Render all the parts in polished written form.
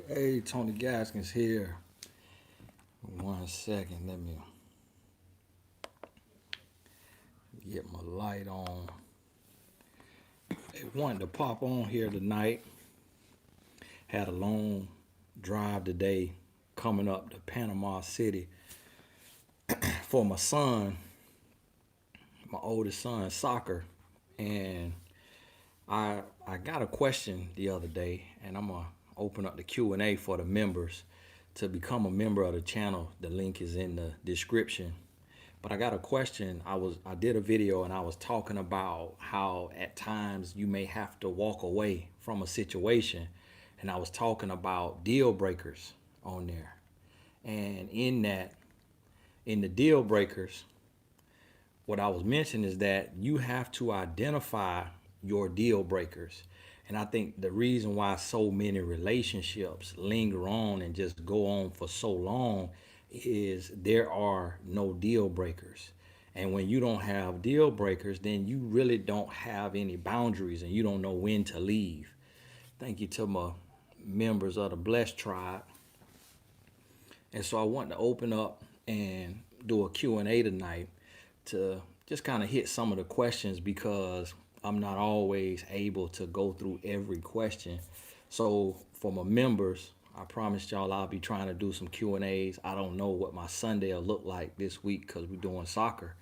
Hey, Tony Gaskins here. 1 second, let me get my light on. I wanted to pop on here tonight. Had a long drive today coming up to Panama City for my son, my oldest son, soccer. And I got a question the other day, and I'm gonna open up the Q&A for the members. To become a member of the channel, the link is in the description. But I got a question. I did a video and I was talking about how at times you may have to walk away from a situation, and I was talking about deal breakers on there. And in the deal breakers, what I was mentioning is that you have to identify your deal breakers. And I think the reason why so many relationships linger on and just go on for so long is there are no deal breakers. And when you don't have deal breakers, then you really don't have any boundaries and you don't know when to leave. Thank you to my members of the Blessed Tribe. And so I want to open up and do a Q&A tonight to just kind of hit some of the questions because I'm not always able to go through every question. So for my members, I promised y'all I'll be trying to do some Q&As. I don't know what my Sunday will look like this week because we're doing soccer.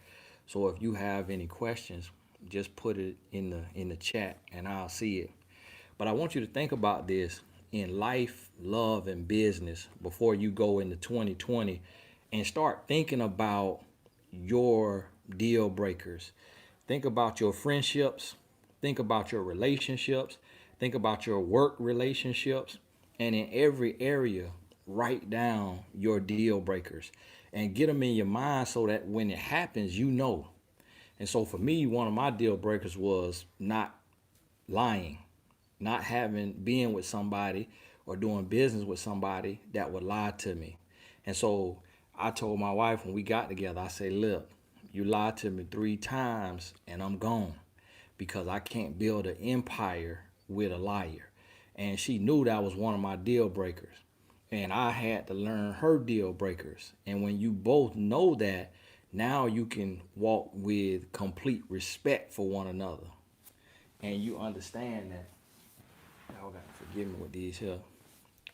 So if you have any questions, just put it in the chat and I'll see it. But I want you to think about this in life, love, and business before you go into 2020 and start thinking about your deal breakers. Think about your friendships, think about your relationships, think about your work relationships, and in every area, write down your deal breakers and get them in your mind so that when it happens, you know. And so for me, one of my deal breakers was not lying, not being with somebody or doing business with somebody that would lie to me. And so I told my wife when we got together, I say, look, you lied to me 3 times and I'm gone because I can't build an empire with a liar. And she knew that was one of my deal breakers. And I had to learn her deal breakers. And when you both know that, now you can walk with complete respect for one another. And you understand that. Y'all got to forgive me with these here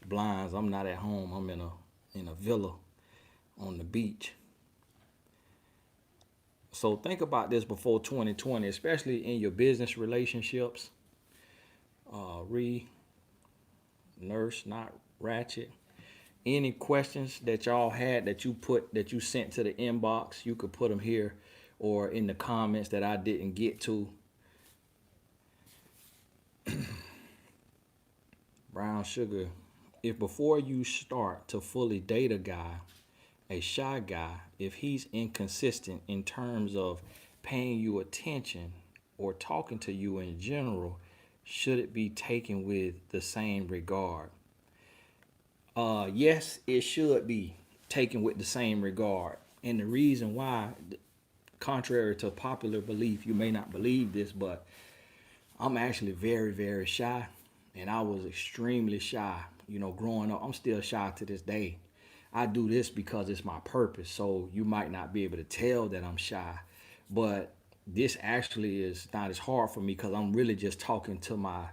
blinds. I'm not at home. I'm in a villa on the beach. So think about this before 2020, especially in your business relationships. Nurse, not ratchet. Any questions that y'all had that you sent to the inbox, you could put them here or in the comments that I didn't get to. Brown sugar. If before you start to fully date a shy guy, if he's inconsistent in terms of paying you attention or talking to you in general, should it be taken with the same regard? Yes, it should be taken with the same regard. And the reason why, contrary to popular belief, you may not believe this, but I'm actually very, very shy. And I was extremely shy, growing up. I'm still shy to this day. I do this because it's my purpose. So you might not be able to tell that I'm shy. But this actually is not as hard for me because I'm really just talking to my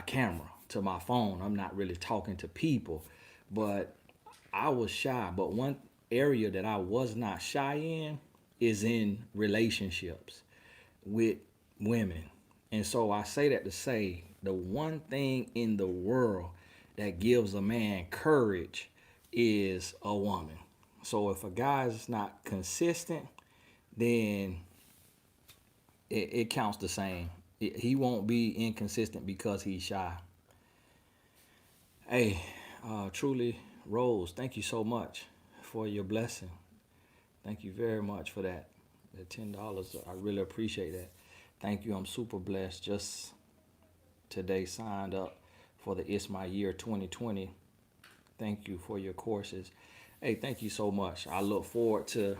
camera, to my phone. I'm not really talking to people. But I was shy. But one area that I was not shy in is in relationships with women. And so I say that to say the one thing in the world that gives a man courage is a woman. So if a guy is not consistent, then it counts the same. He won't be inconsistent because he's shy. Hey, truly, Rose, thank you so much for your blessing. Thank you very much for that. The $10, I really appreciate that. Thank you. I'm super blessed. Just today signed up for the It's My Year 2020. Thank you for your courses. Hey, thank you so much. I look forward to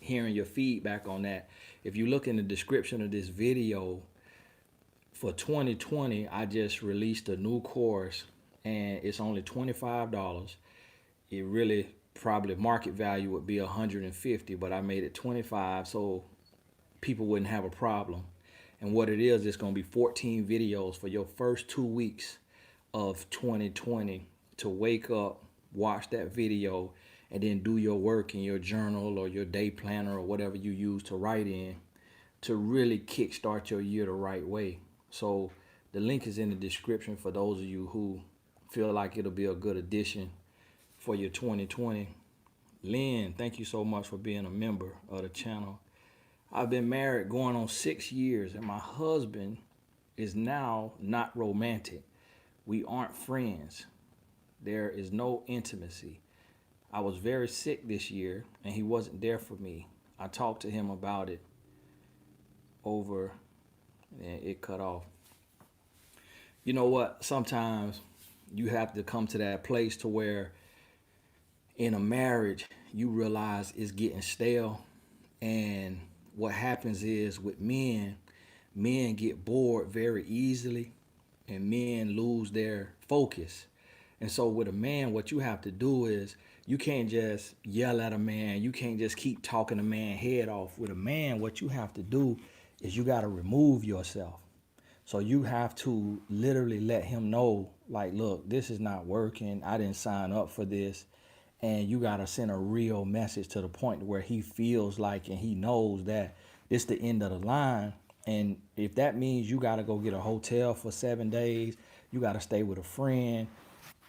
hearing your feedback on that. If you look in the description of this video, for 2020, I just released a new course. and it's only $25. It really probably market value would be 150, but I made it 25 so people wouldn't have a problem. And what it is, it's going to be 14 videos for your first 2 weeks of 2020 to wake up, watch that video, and then do your work in your journal or your day planner or whatever you use to write in to really kickstart your year the right way. So the link is in the description for those of you who feel like it'll be a good addition for your 2020. Lynn, thank you so much for being a member of the channel. I've been married going on 6 years, and my husband is now not romantic. We aren't friends. There is no intimacy. I was very sick this year, and he wasn't there for me. I talked to him about it over, and it cut off. You know what? Sometimes you have to come to that place to where in a marriage, you realize it's getting stale. And what happens is with men get bored very easily and men lose their focus. And so with a man, what you have to do is you can't just yell at a man. You can't just keep talking a man head off. With a man, what you have to do is you got to remove yourself. So you have to literally let him know, like, look, this is not working. I didn't sign up for this. And you got to send a real message to the point where he feels like and he knows that it's the end of the line. And if that means you got to go get a hotel for 7 days, you got to stay with a friend.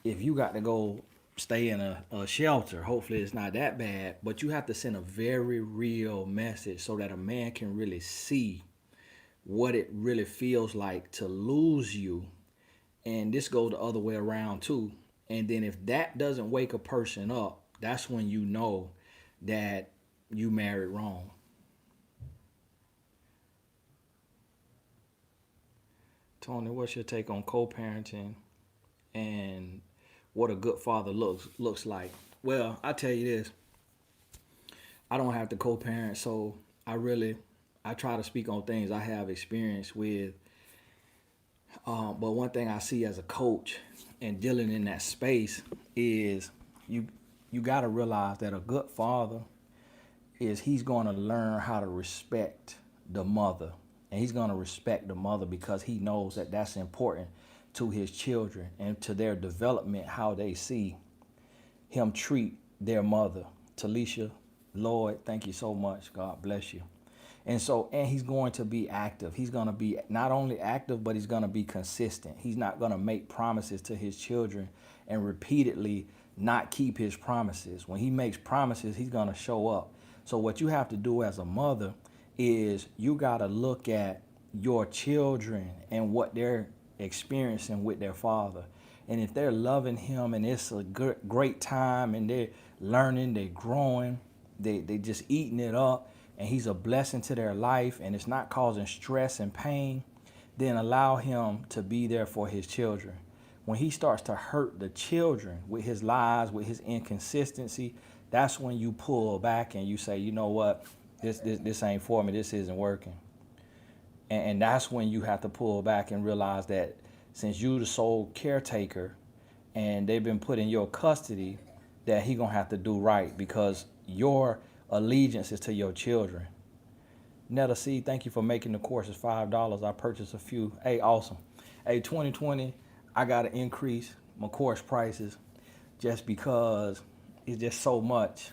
If you got to go stay in a shelter, hopefully it's not that bad, but you have to send a very real message so that a man can really see what it really feels like to lose you. And this goes the other way around too. And then if that doesn't wake a person up, that's when you know that you married wrong. Tony, what's your take on co-parenting and what a good father looks like? Well, I tell you this, I don't have to co-parent, so I try to speak on things I have experience with. But one thing I see as a coach and dealing in that space is you got to realize that a good father is he's going to learn how to respect the mother. And he's going to respect the mother because he knows that that's important to his children and to their development, how they see him treat their mother. Talisha, Lloyd, thank you so much. God bless you. And he's going to be active. He's going to be not only active, but he's going to be consistent. He's not going to make promises to his children and repeatedly not keep his promises. When he makes promises, he's going to show up. So what you have to do as a mother is you got to look at your children and what they're experiencing with their father. And if they're loving him and it's a great time and they're learning, they're growing, they just eating it up, and he's a blessing to their life and it's not causing stress and pain, then allow him to be there for his children. When he starts to hurt the children with his lies, with his inconsistency, that's when you pull back and you say, you know what, this ain't for me, this isn't working. And that's when you have to pull back and realize that since you the sole caretaker and they've been put in your custody, that he gonna have to do right because your allegiance is to your children. Netta C, thank you for making the courses $5. I purchased a few. Hey, awesome. Hey, 2020, I got to increase my course prices just because it's just so much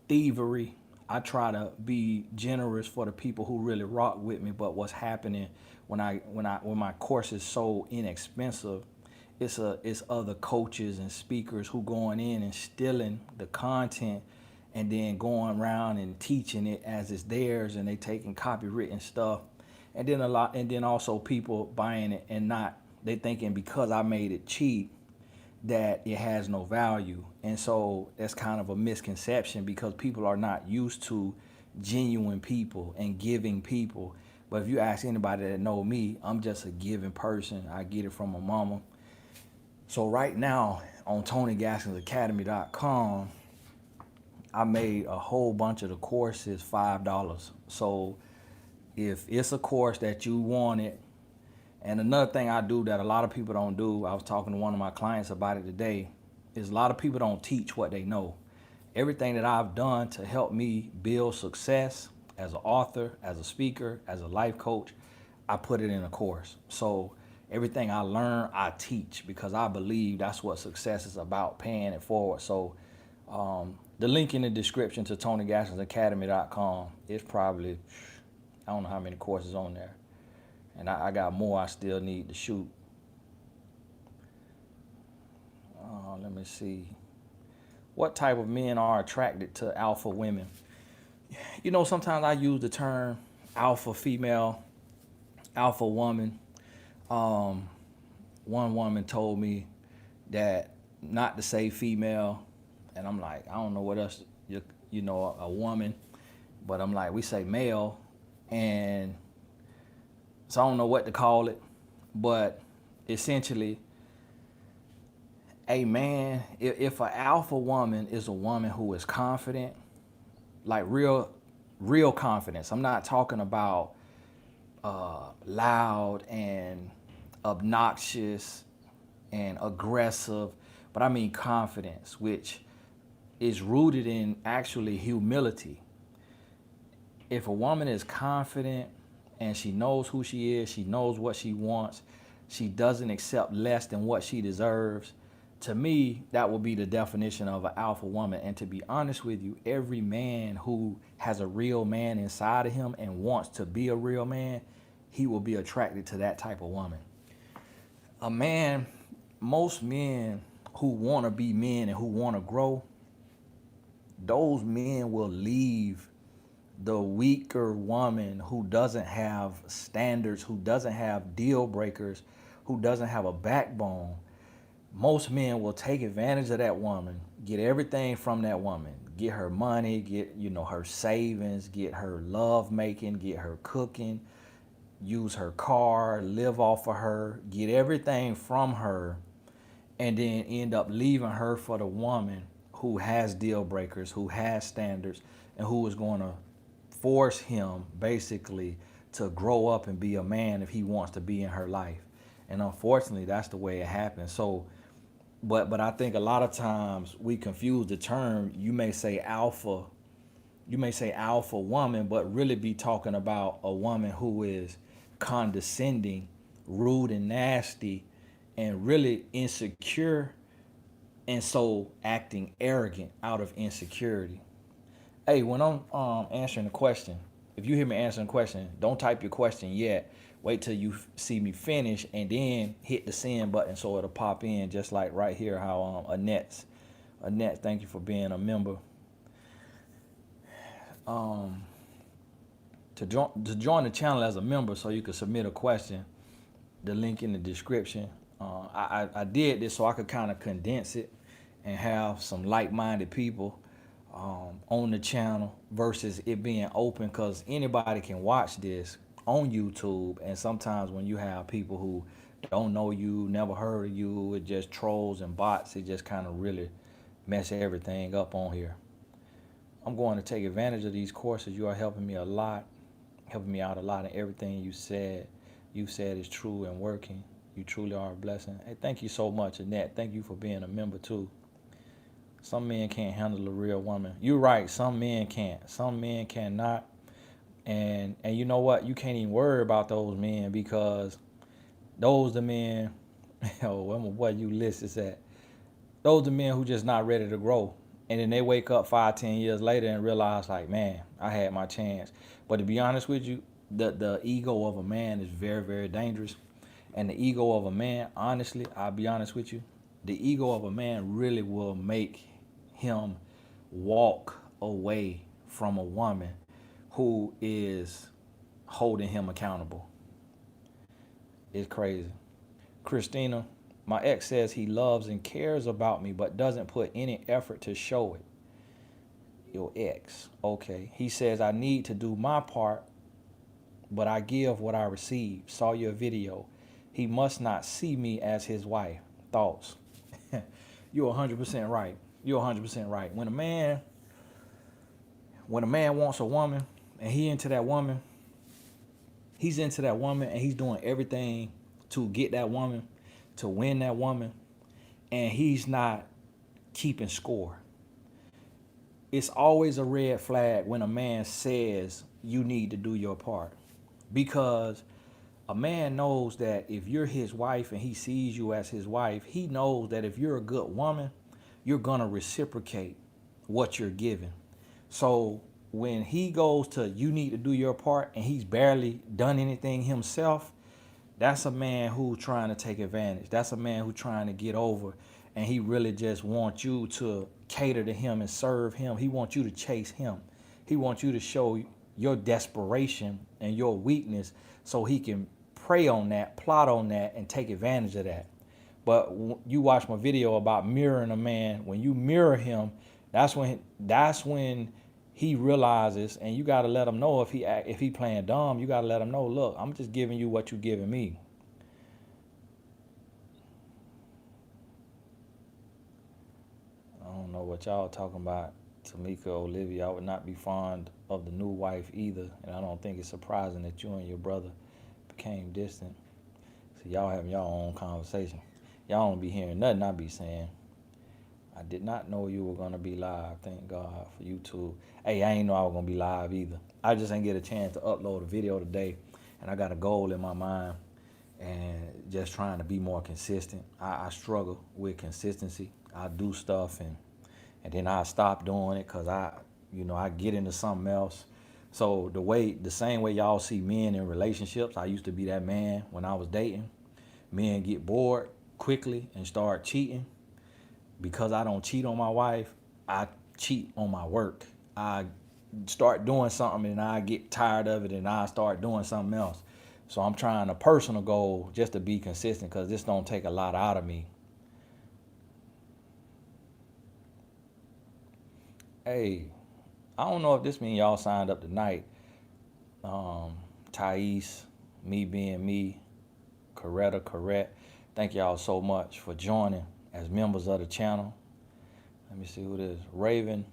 thievery. I try to be generous for the people who really rock with me, but what's happening when my course is so inexpensive, it's other coaches and speakers who going in and stealing the content and then going around and teaching it as it's theirs, and they taking copywritten stuff, and then also people buying it and they thinking because I made it cheap that it has no value. And so that's kind of a misconception because people are not used to genuine people and giving people. But if you ask anybody that know me, I'm just a giving person. I get it from my mama. So right now on TonyGaskinsAcademy.com, I made a whole bunch of the courses $5. So if it's a course that you wanted And another thing I do that a lot of people don't do, I was talking to one of my clients about it today, is a lot of people don't teach what they know. Everything that I've done to help me build success as an author, as a speaker, as a life coach, I put it in a course. So everything I learn, I teach because I believe that's what success is about, paying it forward. So the link in the description to TonyGaskelsAcademy.com is probably, I don't know how many courses on there. And I got more I still need to shoot. Let me see. What type of men are attracted to alpha women? You know, sometimes I use the term alpha female, alpha woman. One woman told me that not to say female, and I'm like, I don't know what else, you know, a woman, but I'm like, we say male, and so I don't know what to call it, but essentially, a man, if an alpha woman is a woman who is confident, like real confidence. I'm not talking about loud and obnoxious and aggressive, but I mean confidence, which is rooted in actually humility. If a woman is confident and she knows who she is, she knows what she wants, she doesn't accept less than what she deserves, to me, that will be the definition of an alpha woman. And to be honest with you, every man who has a real man inside of him and wants to be a real man, he will be attracted to that type of woman. A man, most men who want to be men and who want to grow, those men will leave the weaker woman who doesn't have standards, who doesn't have deal breakers, who doesn't have a backbone. Most men will take advantage of that woman, get everything from that woman, get her money, get, you know, her savings, get her love making, get her cooking, use her car, live off of her, get everything from her, and then end up leaving her for the woman who has deal breakers, who has standards, and who is going to force him basically to grow up and be a man if he wants to be in her life. And unfortunately, that's the way it happens. So but I think a lot of times we confuse the term. You may say alpha woman, but really be talking about a woman who is condescending, rude and nasty, and really insecure, and so acting arrogant out of insecurity. Hey, when I'm answering the question, if you hear me answering the question, don't type your question yet. Wait till you see me finish and then hit the send button so it'll pop in, just like right here how Annette, thank you for being a member. To join the channel as a member so you can submit a question, the link in the description. I did this so I could kind of condense it and have some like-minded people on the channel versus it being open, because anybody can watch this on YouTube, and sometimes when you have people who don't know you, never heard of you, it just trolls and bots, it just kind of really mess everything up on here. I'm going to take advantage of these courses. You are helping me a lot, helping me out a lot, and everything you said is true and working. You truly are a blessing. Hey, thank you so much, Annette. Thank you for being a member too. Some men can't handle a real woman. You're right. Some men can't. Some men cannot. And you know what? You can't even worry about those men, because those the men, oh, what Ulysses at? Those the men who just not ready to grow. And then they wake up 5-10 years later and realize, like, man, I had my chance. But to be honest with you, the ego of a man is very, very dangerous. And the ego of a man, honestly, I'll be honest with you, the ego of a man really will make him walk away from a woman who is holding him accountable. It's crazy. Christina, my ex says he loves and cares about me, but doesn't put any effort to show it. Your ex, okay. He says I need to do my part, but I give what I receive. Saw your video. He must not see me as his wife. Thoughts? You're 100% right. You're 100% right. When a man wants a woman and he's into that woman and he's doing everything to get that woman, to win that woman, and he's not keeping score. It's always a red flag when a man says you need to do your part, because a man knows that if you're his wife and he sees you as his wife, he knows that if you're a good woman, you're going to reciprocate what you're giving. So when he goes to you need to do your part and he's barely done anything himself, that's a man who's trying to take advantage. That's a man who's trying to get over, and he really just wants you to cater to him and serve him. He wants you to chase him. He wants you to show your desperation and your weakness so he can prey on that, plot on that, and take advantage of that. But you watch my video about mirroring a man. When you mirror him, that's when he realizes, and you got to let him know if he playing dumb. You got to let him know, look, I'm just giving you what you're giving me. I don't know what y'all talking about. Tamika, Olivia, I would not be fond of the new wife either, and I don't think it's surprising that you and your brother became distant. So y'all having your own conversation. Y'all don't be hearing nothing I be saying. I did not know you were going to be live. Thank God for YouTube. Hey, I ain't know I was going to be live either. I just ain't get a chance to upload a video today, and I got a goal in my mind and just trying to be more consistent. I struggle with consistency. I do stuff and then I stop doing it because I get into something else. So the same way y'all see men in relationships, I used to be that man when I was dating. Men get bored quickly and start cheating. Because I don't cheat on my wife, I cheat on my work. I start doing something and I get tired of it and I start doing something else. So I'm trying a personal goal just to be consistent, because this don't take a lot out of me. Hey, I don't know if this means y'all signed up tonight. Thais, me being me, Correct. Thank y'all so much for joining as members of the channel. Let me see who it is. Raven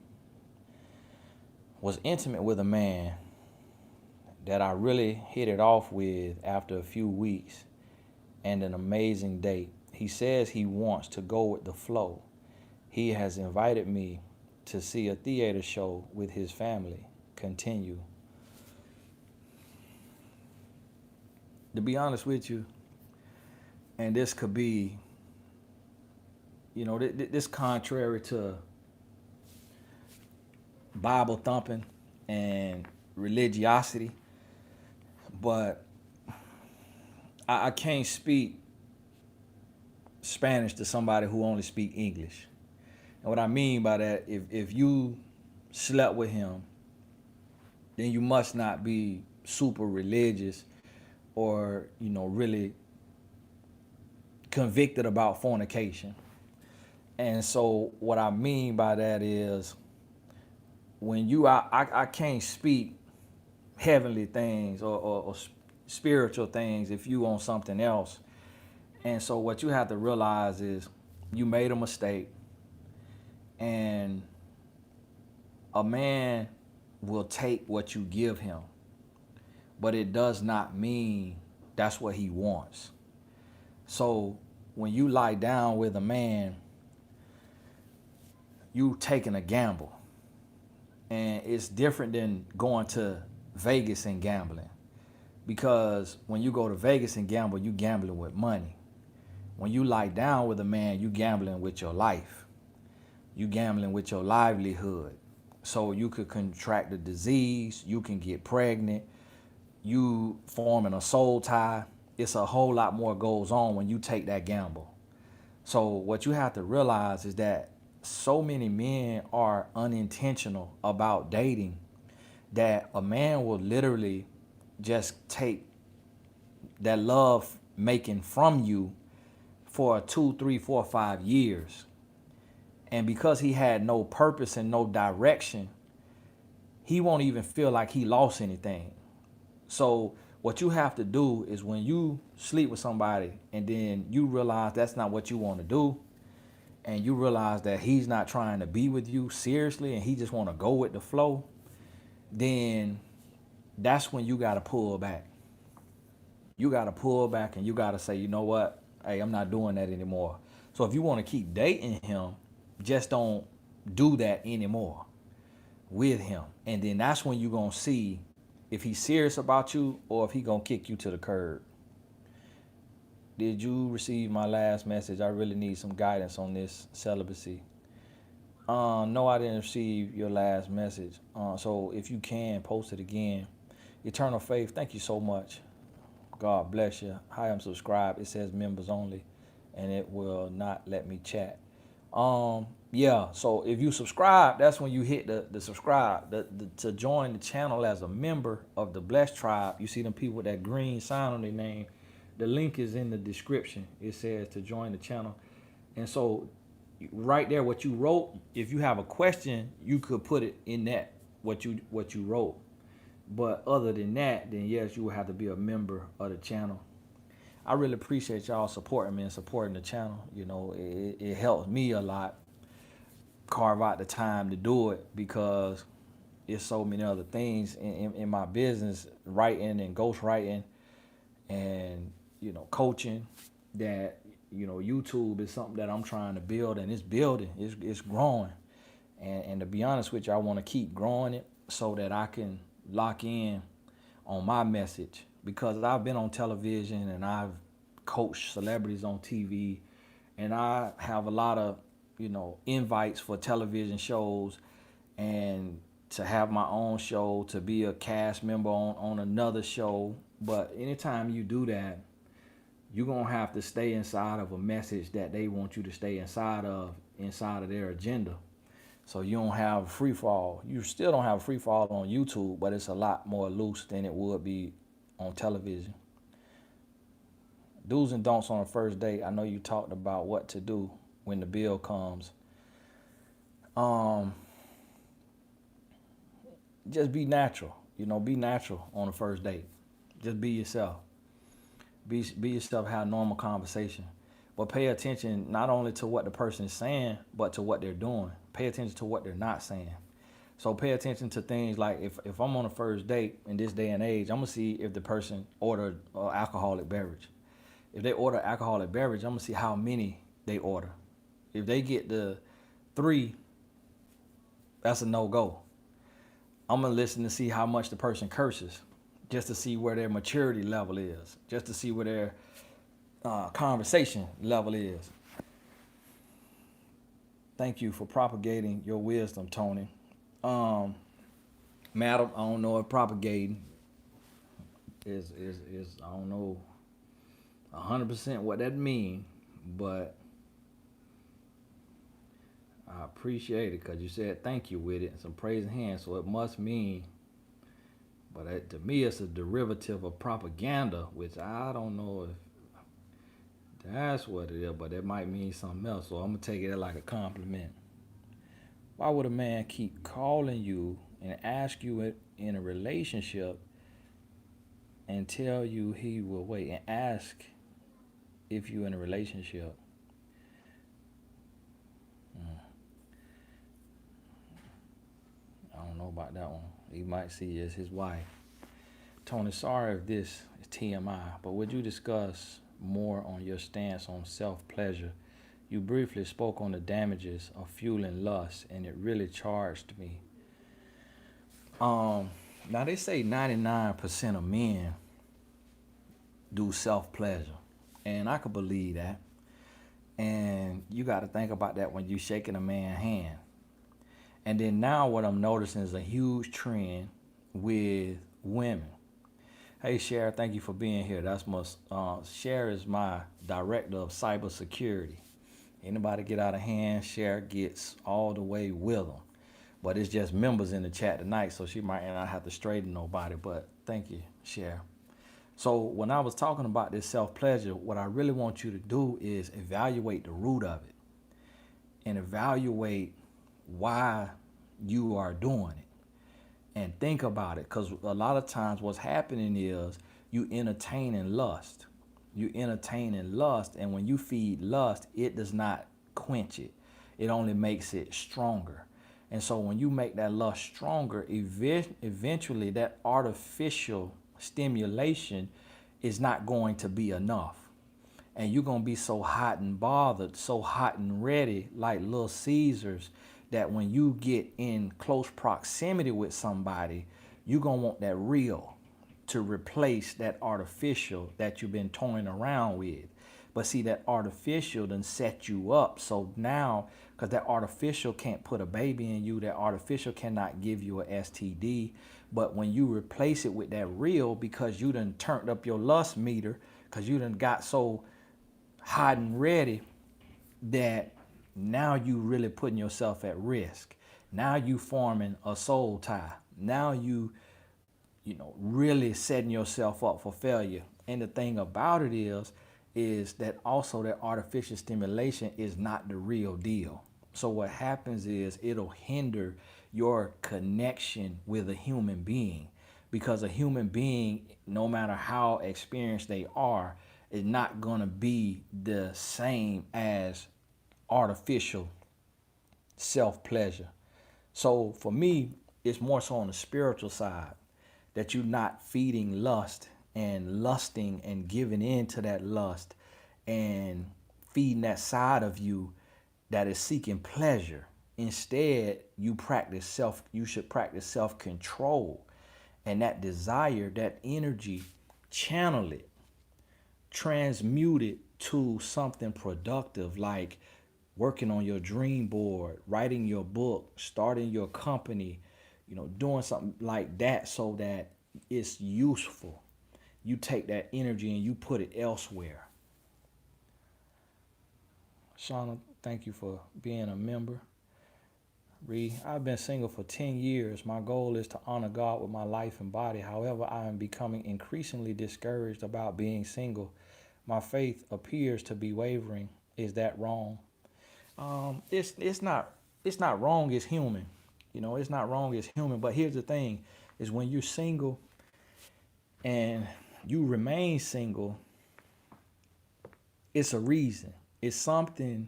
was intimate with a man that I really hit it off with after a few weeks and an amazing date. He says he wants to go with the flow. He has invited me to see a theater show with his family. Continue. To be honest with you, and this could be, this contrary to Bible thumping and religiosity, but I can't speak Spanish to somebody who only speak English. And what I mean by that, if you slept with him, then you must not be super religious or, really convicted about fornication. And so what I mean by that is, when I can't speak heavenly things or spiritual things if you on something else. And so what you have to realize is you made a mistake, and a man will take what you give him, but it does not mean that's what he wants. So when you lie down with a man, you taking a gamble. And it's different than going to Vegas and gambling. Because when you go to Vegas and gamble, you gambling with money. When you lie down with a man, you gambling with your life. You gambling with your livelihood. So you could contract a disease, you can get pregnant, you forming a soul tie. It's a whole lot more goes on when you take that gamble. So what you have to realize is that so many men are unintentional about dating that a man will literally just take that love making from you for 2, 3, 4, 5 years. And because he had no purpose and no direction, he won't even feel like he lost anything. So what you have to do is, when you sleep with somebody and then you realize that's not what you want to do, and you realize that he's not trying to be with you seriously and he just want to go with the flow, then that's when you got to pull back. You got to pull back and you got to say, you know what? Hey, I'm not doing that anymore. So if you want to keep dating him, just don't do that anymore with him. And then that's when you're going to see if he's serious about you or if he going to kick you to the curb. Did you receive my last message? I really need some guidance on this celibacy. No, I didn't receive your last message. So if you can, post it again. Eternal Faith, thank you so much. God bless you. Hi, I'm subscribed. It says members only, and it will not let me chat. Yeah, so if you subscribe, that's when you hit the subscribe. To join the channel as a member of the Blessed Tribe, you see them people with that green sign on their name. The link is in the description. It says to join the channel. And so right there, what you wrote, if you have a question, you could put it in that, what you wrote. But other than that, then yes, you will have to be a member of the channel. I really appreciate y'all supporting me and supporting the channel. You know, it helps me a lot carve out the time to do it because there's so many other things in my business, writing and ghostwriting and, you know, coaching, that, you know, YouTube is something that I'm trying to build, and it's building, it's growing. And to be honest with you, I want to keep growing it so that I can lock in on my message, because I've been on television and I've coached celebrities on TV, and I have a lot of, you know, invites for television shows and to have my own show, to be a cast member on another show. But anytime you do that, you're going to have to stay inside of a message that they want you to stay inside of their agenda. So you don't have a free fall. You still don't have a free fall on YouTube, but it's a lot more loose than it would be on television. Do's and don'ts on a first date. I know you talked about what to do when the bill comes. Just be natural. You know, be natural on the first date. Just be yourself. Be yourself, have normal conversation. But pay attention not only to what the person is saying, but to what they're doing. Pay attention to what they're not saying. So pay attention to things like if I'm on a first date in this day and age, I'm going to see if the person ordered an alcoholic beverage. If they order alcoholic beverage, I'm going to see how many they order. If they get the 3, that's a no-go. I'm going to listen to see how much the person curses, just to see where their maturity level is, just to see where their conversation level is. Thank you for propagating your wisdom, Tony. Madam, I don't know if propagating is I don't know 100% what that means, but I appreciate it because you said thank you with it and some praising hands, so it must mean. But to me, it's a derivative of propaganda, which I don't know if that's what it is, but it might mean something else. So I'm going to take it like a compliment. Why would a man keep calling you and ask you in a relationship and tell you he will wait and ask if you're in a relationship? I don't know about that one. He might see it as his wife. Tony, sorry if this is TMI, but would you discuss more on your stance on self-pleasure? You briefly spoke on the damages of fueling lust, and it really charged me. Now they say 99% of men do self-pleasure, and I could believe that. And you got to think about that when you're shaking a man's hand. And then now what I'm noticing is a huge trend with women. Hey, Cher, thank you for being here. That's my Cher is my director of cybersecurity. Anybody get out of hand, Cher gets all the way with them. But it's just members in the chat tonight, so she might not have to straighten nobody. But thank you, Cher. So when I was talking about this self-pleasure, what I really want you to do is evaluate the root of it and evaluate why you are doing it. And think about it, because a lot of times what's happening is you entertaining lust. You entertaining lust, and when you feed lust, it does not quench it. It only makes it stronger. And so when you make that lust stronger, eventually that artificial stimulation is not going to be enough. And you're going to be so hot and bothered, so hot and ready, like Little Caesars, that when you get in close proximity with somebody, you're going to want that real to replace that artificial that you've been toying around with. But see, that artificial done set you up. So now, because that artificial can't put a baby in you, that artificial cannot give you a STD. But when you replace it with that real, because you done turned up your lust meter, because you done got so hot and ready that now you really putting yourself at risk. Now you forming a soul tie. Now really setting yourself up for failure. And the thing about it is that also that artificial stimulation is not the real deal. So what happens is it'll hinder your connection with a human being, because a human being, no matter how experienced they are, is not going to be the same as artificial self-pleasure. So for me, it's more so on the spiritual side, that you're not feeding lust and lusting and giving in to that lust and feeding that side of you that is seeking pleasure. Instead, you should practice self-control, and that desire, that energy, channel it, transmute it to something productive, like working on your dream board, writing your book, starting your company, doing something like that, so that it's useful. You take that energy and you put it elsewhere. Shauna, thank you for being a member. I've been single for 10 years. My goal is to honor God with my life and body. However, I am becoming increasingly discouraged about being single. My faith appears to be wavering. Is that wrong? It's not wrong. It's human. It's not wrong. It's human. But here's the thing: is when you're single and you remain single, it's a reason. It's something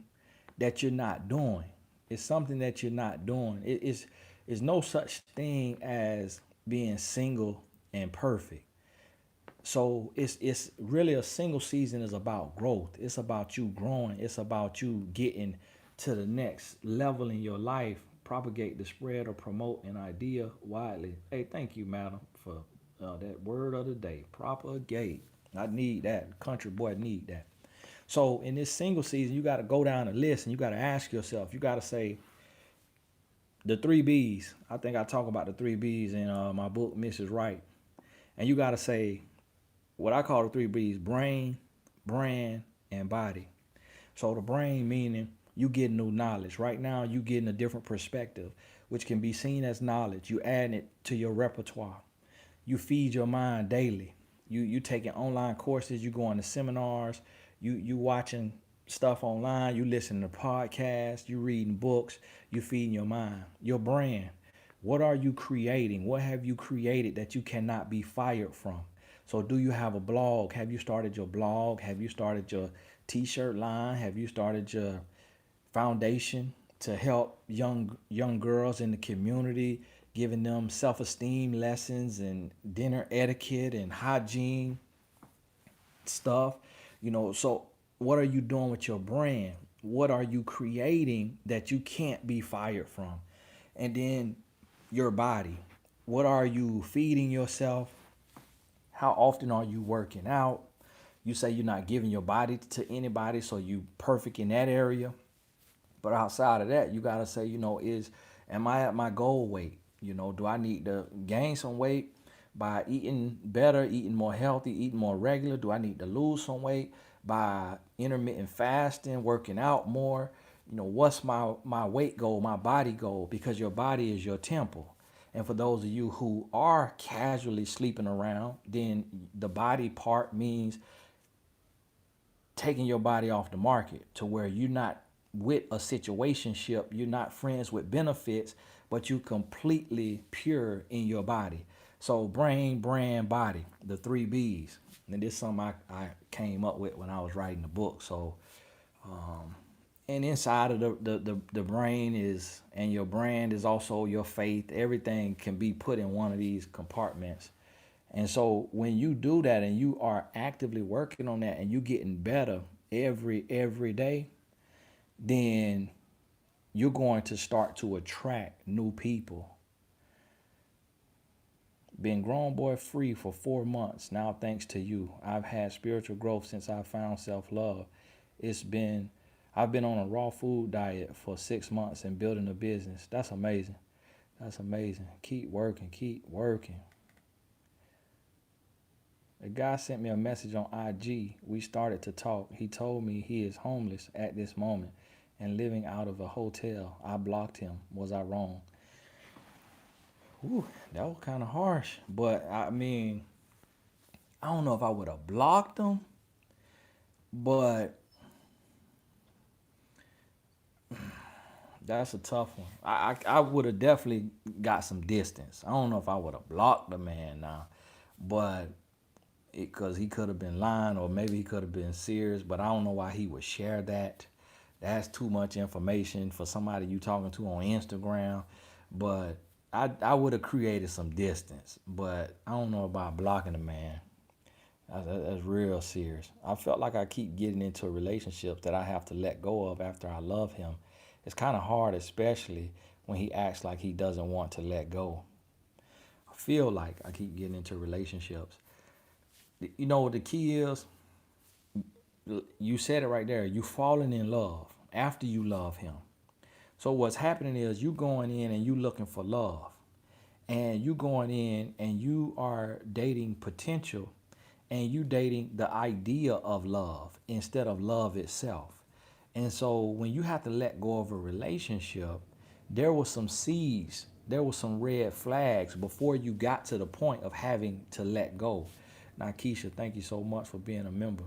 that you're not doing. It's something that you're not doing. It's no such thing as being single and perfect. So it's really, a single season is about growth. It's about you growing. It's about you getting to the next level in your life. Propagate the spread or promote an idea widely. Hey, thank you, madam, for that word of the day. Propagate. I need that. Country boy need that. So in this single season, you got to go down the list and you got to ask yourself, you got to say the 3 B's. I think I talk about the 3 B's in my book, Mrs. Right. And you got to say what I call the 3 B's: brain, brand, and body. So the brain meaning you get new knowledge. Right now, you getting a different perspective, which can be seen as knowledge. You adding it to your repertoire. You feed your mind daily. You taking online courses. You going to seminars. You watching stuff online. You listening to podcasts. You reading books. You feeding your mind. Your brand. What are you creating? What have you created that you cannot be fired from? So do you have a blog? Have you started your blog? Have you started your t-shirt line? Have you started your foundation to help young girls in the community, giving them self-esteem lessons and dinner etiquette and hygiene stuff? So what are you doing with your brand? What are you creating that you can't be fired from? And then your body. What are you feeding yourself? How often are you working out? You say you're not giving your body to anybody, so you perfect in that area. But outside of that, you got to say, am I at my goal weight? Do I need to gain some weight by eating better, eating more healthy, eating more regular? Do I need to lose some weight by intermittent fasting, working out more? What's my weight goal, my body goal? Because your body is your temple. And for those of you who are casually sleeping around, then the body part means taking your body off the market to where you're not with a situationship, you're not friends with benefits, but you completely pure in your body. So brain, brand, body, the 3 B's. And this is something I came up with when I was writing the book. So, and inside of the brain is, and your brand is also your faith. Everything can be put in one of these compartments. And so when you do that and you are actively working on that and you getting better every day, then you're going to start to attract new people. Been grown boy free for 4 months now, thanks to you. I've had spiritual growth since I found self love. It's been, I've been on a raw food diet for 6 months and building a business. That's amazing. That's amazing. Keep working, keep working. A guy sent me a message on IG. We started to talk. He told me he is homeless at this moment and living out of a hotel. I blocked him. Was I wrong? Ooh, that was kind of harsh. But I mean, I don't know if I would have blocked him, but that's a tough one. I would have definitely got some distance. I don't know if I would have blocked the man now, but because he could have been lying or maybe he could have been serious, but I don't know why he would share that. That's too much information for somebody you talking to on Instagram. But I would have created some distance, but I don't know about blocking the man. That's real serious. I felt like I keep getting into relationships that I have to let go of after I love him. It's kind of hard, especially when he acts like he doesn't want to let go. I feel like I keep getting into relationships. You know what the key is? You said it right there. You falling in love after you love him. So what's happening is you going in and you looking for love. And you going in and you are dating potential and you dating the idea of love instead of love itself. And so when you have to let go of a relationship, there were some seeds, there were some red flags before you got to the point of having to let go. Now, Keisha, thank you so much for being a member.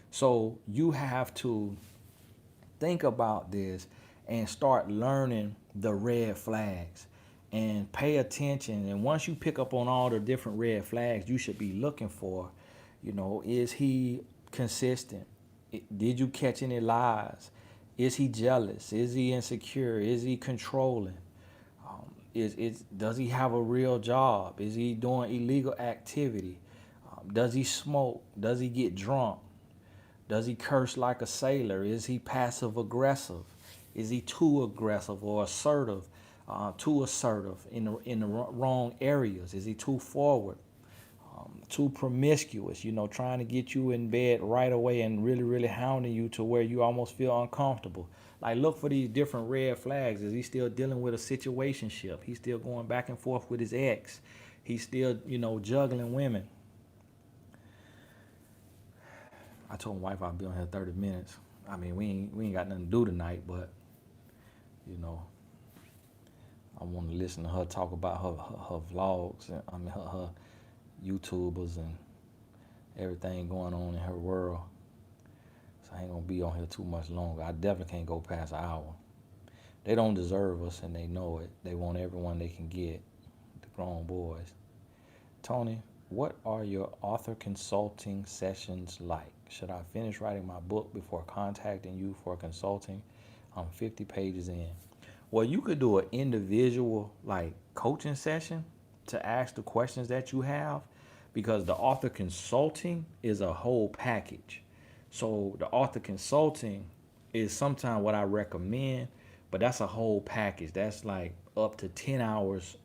So you have to think about this and start learning the red flags and pay attention. And once you pick up on all the different red flags you should be looking for, is he consistent? Did you catch any lies? Is he jealous? Is he insecure? Is he controlling? Does he have a real job? Is he doing illegal activity? Does he smoke? Does he get drunk? Does he curse like a sailor? Is he passive aggressive? Is he too aggressive or assertive? Too assertive in the wrong areas? Is he too forward? Too promiscuous? Trying to get you in bed right away and really, really hounding you to where you almost feel uncomfortable. Like, look for these different red flags. Is he still dealing with a situationship? He's still going back and forth with his ex. He's still, juggling women. I told my wife I'd be on here 30 minutes. I mean, we ain't got nothing to do tonight, but you know, I want to listen to her talk about her vlogs and her YouTubers and everything going on in her world. So I ain't gonna be on here too much longer. I definitely can't go past an hour. They don't deserve us and they know it. They want everyone they can get, the grown boys. Tony, what are your author consulting sessions like? Should I finish writing my book before contacting you for consulting? I'm 50 pages in. Well, you could do an individual coaching session to ask the questions that you have, because the author consulting is a whole package. So the author consulting is sometimes what I recommend, but that's a whole package. That's like up to 10 hours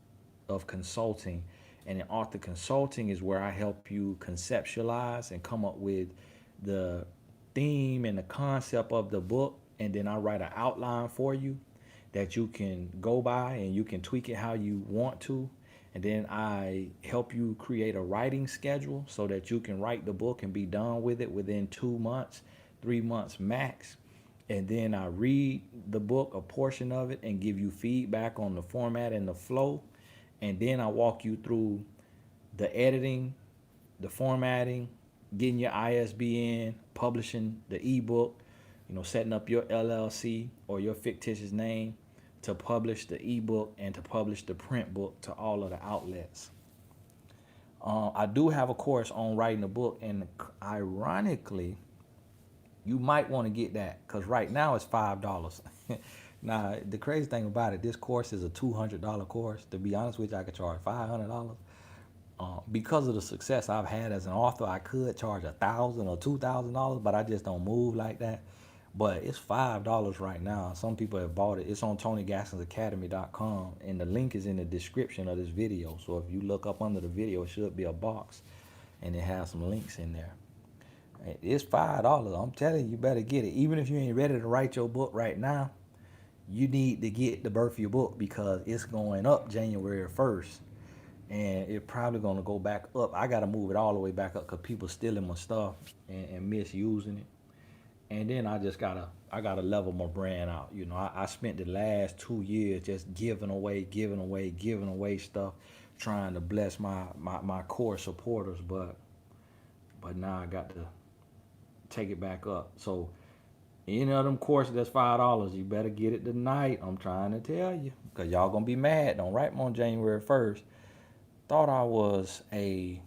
of consulting. And in author consulting is where I help you conceptualize and come up with the theme and the concept of the book. And then I write an outline for you that you can go by and you can tweak it how you want to. And then I help you create a writing schedule so that you can write the book and be done with it within 2 months, 3 months max. And then I read the book, a portion of it, and give you feedback on the format and the flow. And then I walk you through the editing, the formatting, getting your ISBN, publishing the ebook, setting up your LLC or your fictitious name to publish the ebook and to publish the print book to all of the outlets. I do have a course on writing a book, and ironically, you might want to get that because right now it's $5. Now, the crazy thing about it, this course is a $200 course. To be honest with you, I could charge $500. Because of the success I've had as an author, I could charge $1,000 or $2,000, but I just don't move like that. But it's $5 right now. Some people have bought it. It's on TonyGaskinsAcademy.com, and the link is in the description of this video. So if you look up under the video, it should be a box, and it has some links in there. It's $5. I'm telling you, you better get it. Even if you ain't ready to write your book right now, you need to get the birth of your book, because it's going up January 1st. And it's probably going to go back up. I got to move it all the way back up because people stealing my stuff and misusing it. And then I gotta level my brand out. You know, I spent the last 2 years just giving away stuff, trying to bless my core supporters. But now I got to take it back up. So any of them courses that's $5, you better get it tonight. I'm trying to tell you, because y'all going to be mad. Don't write me on January 1st. Thought I was a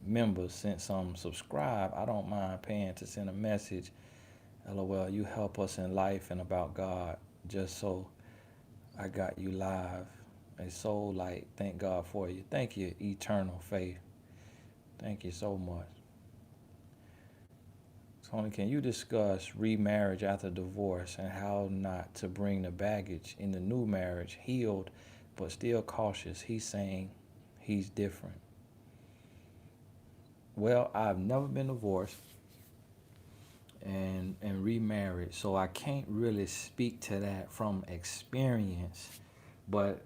member since I'm subscribed. I don't mind paying to send a message. LOL, you help us in life and about God. Just so I got you live. A soul light. Thank God for you. Thank you, eternal faith. Thank you so much. Tony, can you discuss remarriage after divorce and how not to bring the baggage in the new marriage, healed but still cautious? He's saying he's different. Well, I've never been divorced and remarried, so I can't really speak to that from experience. But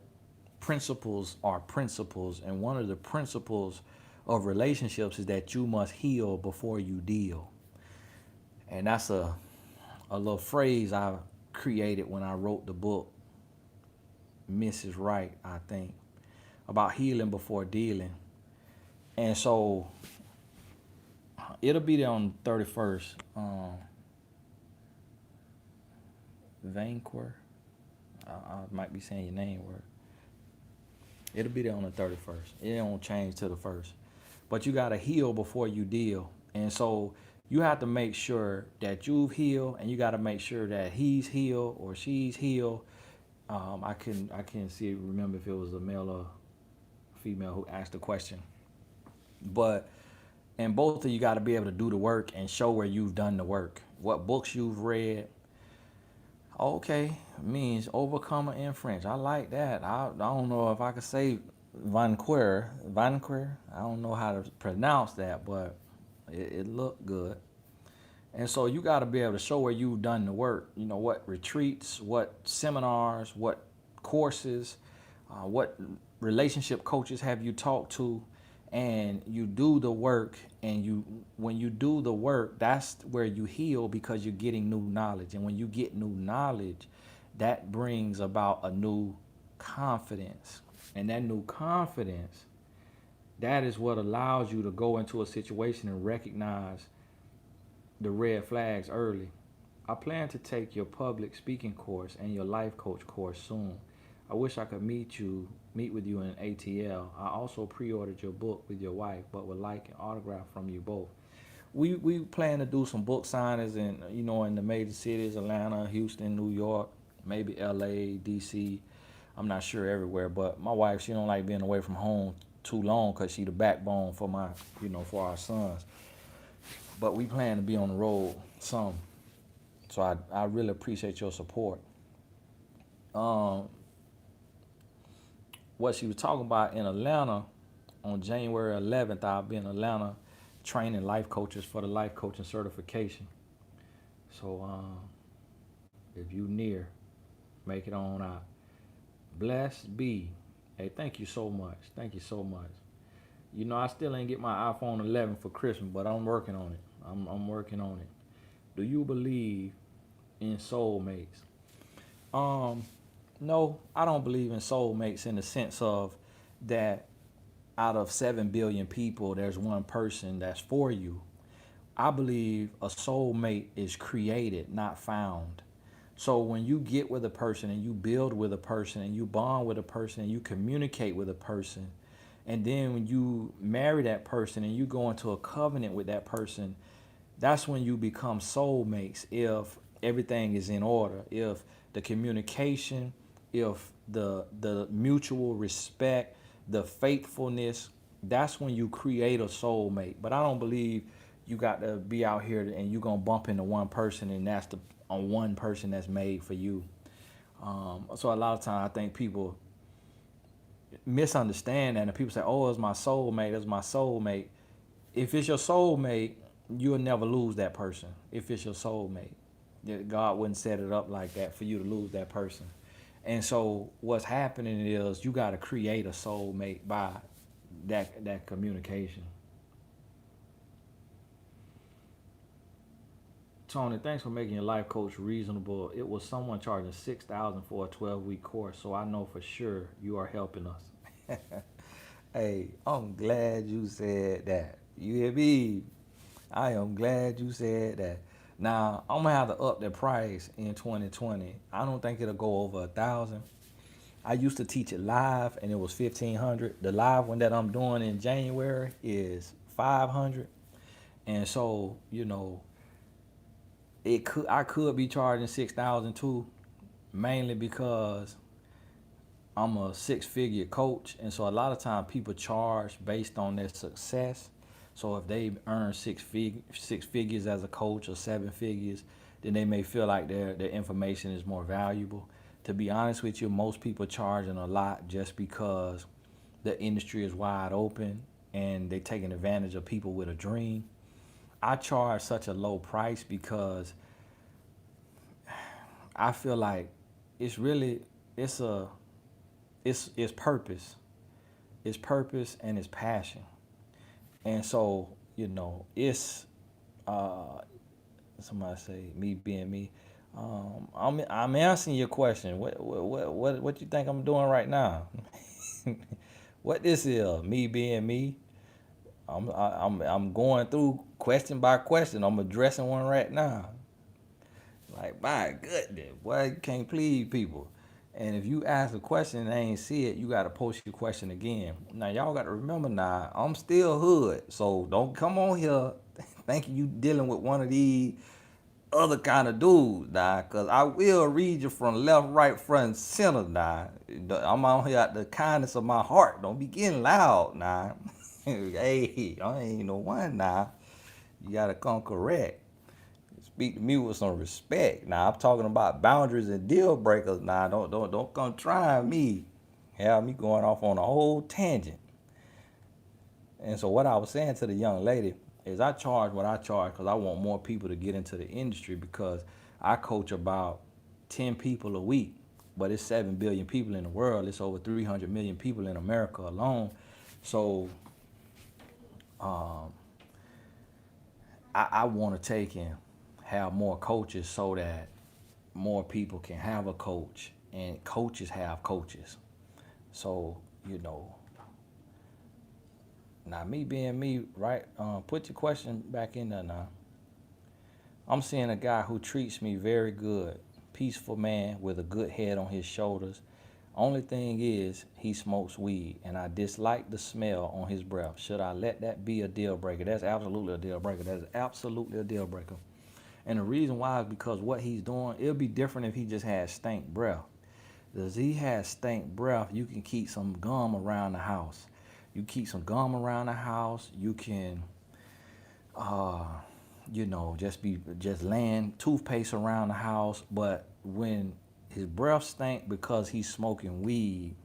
principles are principles, and one of the principles of relationships is that you must heal before you deal. And that's a little phrase I created when I wrote the book, Mrs. Right, I think, about healing before dealing. And so it'll be there on the 31st. Vanquer. I might be saying your name word. It'll be there on the 31st. It won't change to the 1st. But you got to heal before you deal. And so you have to make sure that you've healed, and you got to make sure that he's healed or she's healed. I can't remember if it was a male or female who asked the question. But and both of you got to be able to do the work and show where you've done the work. What books you've read. Okay, means overcomer in French. I like that. I don't know if I could say Vanquer. I don't know how to pronounce that, but it looked good. And so you got to be able to show where you've done the work. You know, what retreats, what seminars, what courses, what relationship coaches have you talked to, and you do the work. And when you do the work, that's where you heal, because you're getting new knowledge. And when you get new knowledge, that brings about a new confidence. And that new confidence, that is what allows you to go into a situation and recognize the red flags early. I plan to take your public speaking course and your life coach course soon. I wish I could meet with you in ATL. I also pre-ordered your book with your wife, but would like an autograph from you both. We plan to do some book signings in the major cities, Atlanta, Houston, New York, maybe LA, DC. I'm not sure everywhere, but my wife, she don't like being away from home too long, because she the backbone for for our sons. But we plan to be on the road some. So I really appreciate your support. What she was talking about in Atlanta on January 11th, I'll be in Atlanta training life coaches for the life coaching certification. So if you near, make it on out. Blessed be. Hey, thank you so much. Thank you so much. You know, I still ain't get my iPhone 11 for Christmas, but I'm working on it. I'm working on it. Do you believe in soulmates? No, I don't believe in soulmates in the sense of that out of 7 billion people, there's one person that's for you. I believe a soulmate is created, not found. So when you get with a person and you build with a person and you bond with a person and you communicate with a person, and then when you marry that person and you go into a covenant with that person, that's when you become soulmates, if everything is in order, if the communication, if the mutual respect, the faithfulness, that's when you create a soulmate. But I don't believe you got to be out here and you gonna bump into one person and that's the on one person that's made for you. So a lot of times I think people misunderstand that, and people say, "Oh, it's my soulmate. It's my soulmate." If it's your soulmate, you'll never lose that person. If it's your soulmate, God wouldn't set it up like that for you to lose that person. And so what's happening is you got to create a soulmate by that communication. Tony, thanks for making your life coach reasonable. It was someone charging 6,000 for a 12-week course, so I know for sure you are helping us. Hey, I'm glad you said that. You hear me? I am glad you said that. Now I'm gonna have to up the price in 2020. I don't think it'll go over 1,000. I used to teach it live, and it was 1,500. The live one that I'm doing in January is 500. And so, I could be charging 6,000 too, mainly because I'm a six-figure coach, and so a lot of times people charge based on their success. So if they earn six figures as a coach or seven figures, then they may feel like their information is more valuable. To be honest with you, most people charging a lot just because the industry is wide open and they taking advantage of people with a dream. I charge such a low price because I feel like it's really it's a it's purpose. It's purpose and it's passion. And so, it's uh somebody say me being me. I'm answering your question. What you think I'm doing right now? What this is? Me being me. I'm going through question by question. I'm addressing one right now. Like, my goodness, boy, you can't please people. And if you ask a question and they ain't see it, you got to post your question again. Now, y'all got to remember now, I'm still hood. So don't come on here thinking you dealing with one of these other kind of dudes, nah, because I will read you from left, right, front, center, nah. I'm out here out the kindness of my heart. Don't be getting loud, nah. Hey, I ain't no one, nah. You got to come correct. Speak to me with some respect. Now I'm talking about boundaries and deal breakers. Now don't come trying me. Have me going off on a whole tangent. And so what I was saying to the young lady is I charge what I charge because I want more people to get into the industry because I coach about 10 people a week, but it's 7 billion people in the world. It's over 300 million people in America alone. So um, I want to take and have more coaches so that more people can have a coach and coaches have coaches. So, now me being me, right? Put your question back in there now. I'm seeing a guy who treats me very good, peaceful man with a good head on his shoulders. Only thing is, he smokes weed, and I dislike the smell on his breath. Should I let that be a deal breaker? That's absolutely a deal breaker. That's absolutely a deal breaker. And the reason why is because what he's doing, it'll be different if he just had stank breath. Does he has stank breath, you can keep some gum around the house. You keep some gum around the house, you can uh just laying toothpaste around the house. But when his breath stank because he's smoking weed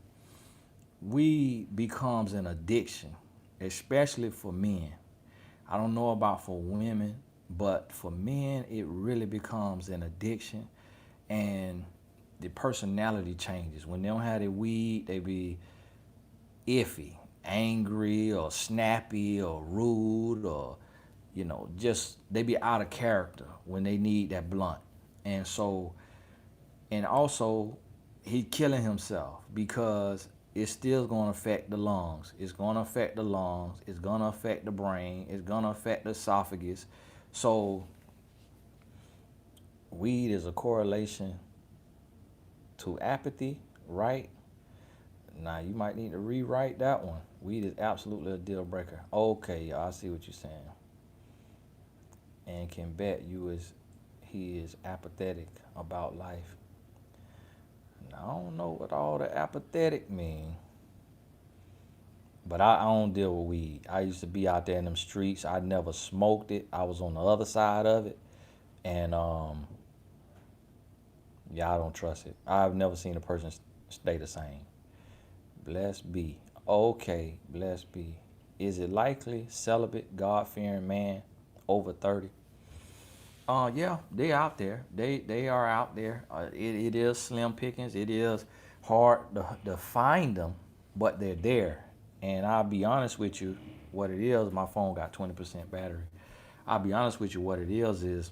becomes an addiction, especially for men. I don't know about for women, but for men it really becomes an addiction. And the personality changes. When they don't have their weed, they be iffy, angry or snappy or rude, or just they be out of character when they need that blunt. And so, and also he killing himself because it's still going to affect the lungs. It's going to affect the lungs. It's going to affect the brain. It's going to affect the esophagus. So weed is a correlation to apathy, right? Now you might need to rewrite that one. Weed is absolutely a deal breaker. Okay, y'all, I see what you're saying. And can bet he is apathetic about life. Now, I don't know what all the apathetic mean, But I don't deal with weed. I used to be out there in them streets. I never smoked it. I was on the other side of it. And yeah, I don't trust it. I've never seen a person stay the same. Blessed be. Okay, blessed be. Is it likely celibate, God fearing man over 30? Yeah, they out there. They are out there. It is slim pickings. It is hard to find them, but they're there. And I'll be honest with you, what it is, my phone got 20% battery. I'll be honest with you, what it is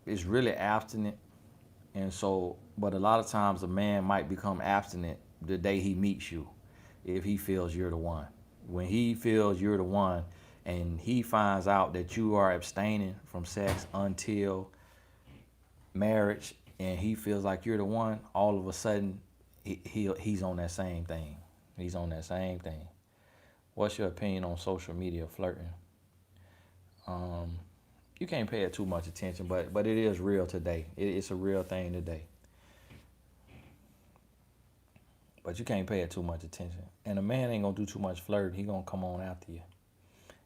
it's really abstinent. And so, but a lot of times a man might become abstinent the day he meets you, if he feels you're the one. When he feels you're the one and he finds out that you are abstaining from sex until marriage and he feels like you're the one, all of a sudden he's on that same thing. He's on that same thing. What's your opinion on social media flirting? You can't pay it too much attention, but it is real today. It's a real thing today. But you can't pay it too much attention. And a man ain't gonna do too much flirting. He gonna come on after you.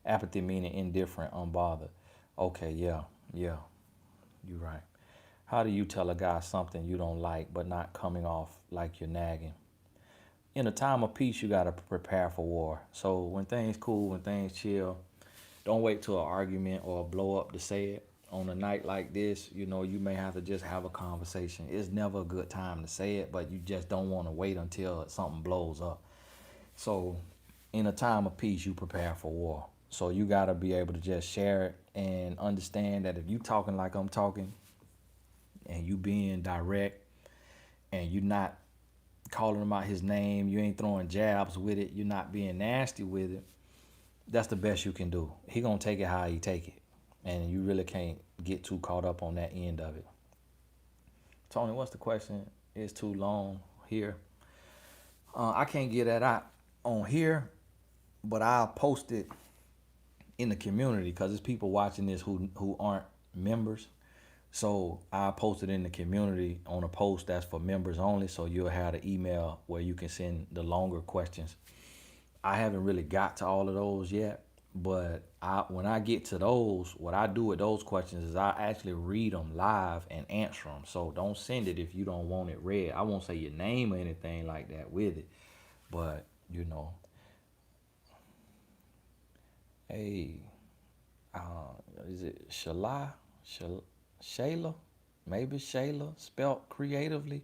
Apathy meaning indifferent, unbothered. Okay, yeah, you're right. How do you tell a guy something you don't like, but not coming off like you're nagging? In a time of peace, you gotta prepare for war. So when things cool, when things chill, don't wait till an argument or a blow up to say it. On a night like this, you know, you may have to just have a conversation. It's never a good time to say it, but you just don't want to wait until something blows up. So in a time of peace, you prepare for war. So you got to be able to just share it and understand that if you talking like I'm talking and you being direct and you not calling him out his name, you ain't throwing jabs with it, you're not being nasty with it, that's the best you can do. He gonna take it how he take it. And you really can't get too caught up on that end of it. Tony, what's the question? It's too long here. I can't get that out on here, but I'll post it in the community because there's people watching this who aren't members. So I post it in the community on a post that's for members only. So you'll have the email where you can send the longer questions. I haven't really got to all of those yet, but when I get to those, what I do with those questions is I actually read them live and answer them. So don't send it if you don't want it read. I won't say your name or anything like that with it, but you know, hey, is it Shayla? Maybe Shayla, spelt creatively.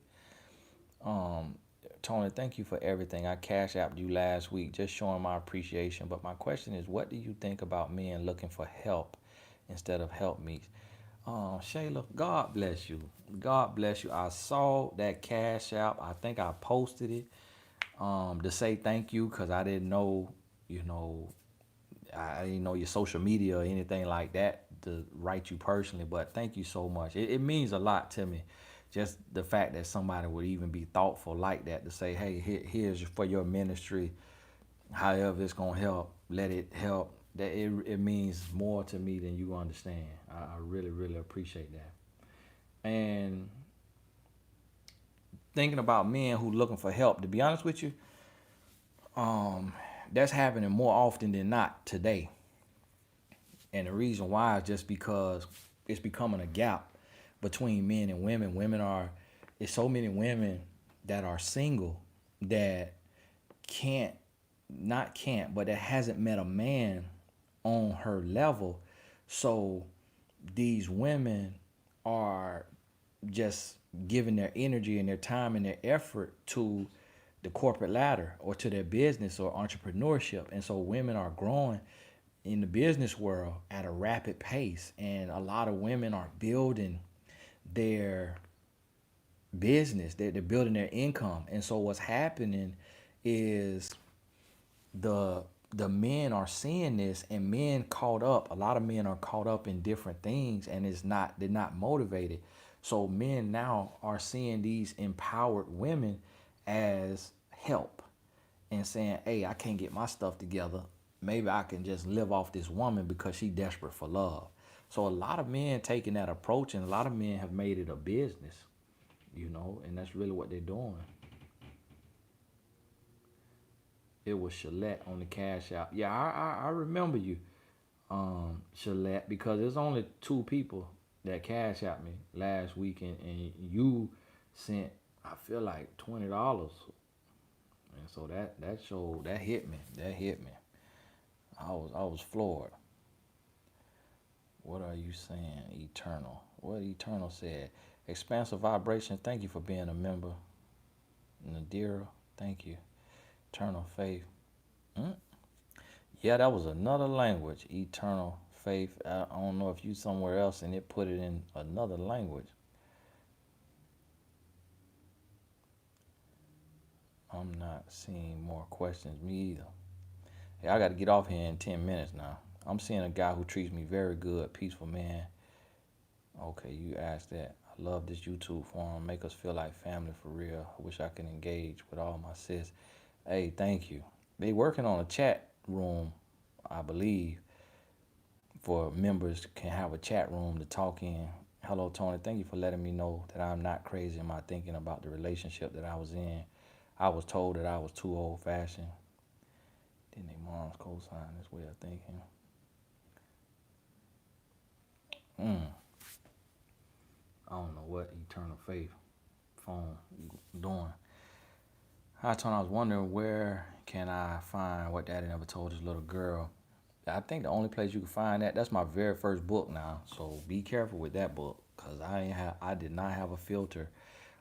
Um, Tony, thank you for everything. I cash apped you last week, just showing my appreciation. But my question is, what do you think about men looking for help instead of help me? Shayla, God bless you. God bless you. I saw that cash app. I think I posted it to say thank you because I didn't know, you know, I didn't know your social media or anything like that to write you personally, but thank you so much. It means a lot to me. Just the fact that somebody would even be thoughtful like that to say, hey, here's for your ministry. However it's going to help, let it help. That it means more to me than you understand. I really, really appreciate that. And thinking about men who looking for help, to be honest with you, that's happening more often than not today. And the reason why is just because it's becoming a gap between men and women. It's so many women that are single that but that hasn't met a man on her level. So these women are just giving their energy and their time and their effort to the corporate ladder or to their business or entrepreneurship. And so women are growing in the business world at a rapid pace. And a lot of women are building their business, they're building their income. And so what's happening is the men are seeing this, and a lot of men are caught up in different things, and they're not motivated. So men now are seeing these empowered women as help and saying, hey, I can't get my stuff together. Maybe I can just live off this woman because she's desperate for love. So a lot of men taking that approach, and a lot of men have made it a business, and that's really what they're doing. It was Shalette on the Cash App. Yeah, I remember you, Shalette, because there's only two people that Cash App me last week, and you sent, I feel like $20, and so that showed, that hit me. That hit me. I was floored. What are you saying, Eternal? What Eternal said? Expansive vibration. Thank you for being a member. Nadira, thank you. Eternal faith. Hmm? Yeah, that was another language. Eternal faith. I don't know if you somewhere else and it put it in another language. I'm not seeing more questions. Me either. Hey, I got to get off here in 10 minutes now. I'm seeing a guy who treats me very good, peaceful man. Okay, you asked that. I love this YouTube forum. Make us feel like family for real. I wish I could engage with all my sis. Hey, thank you. They working on a chat room, I believe, for members can have a chat room to talk in. Hello, Tony. Thank you for letting me know that I'm not crazy in my thinking about the relationship that I was in. I was told that I was too old-fashioned. Didn't they moms co-sign this way of thinking? I don't know what Eternal Faith phone doing. Hi, Tony. I was wondering where can I find What Daddy Never Told His Little Girl. I think the only place you can find that's my very first book now. So be careful with that book, because I did not have a filter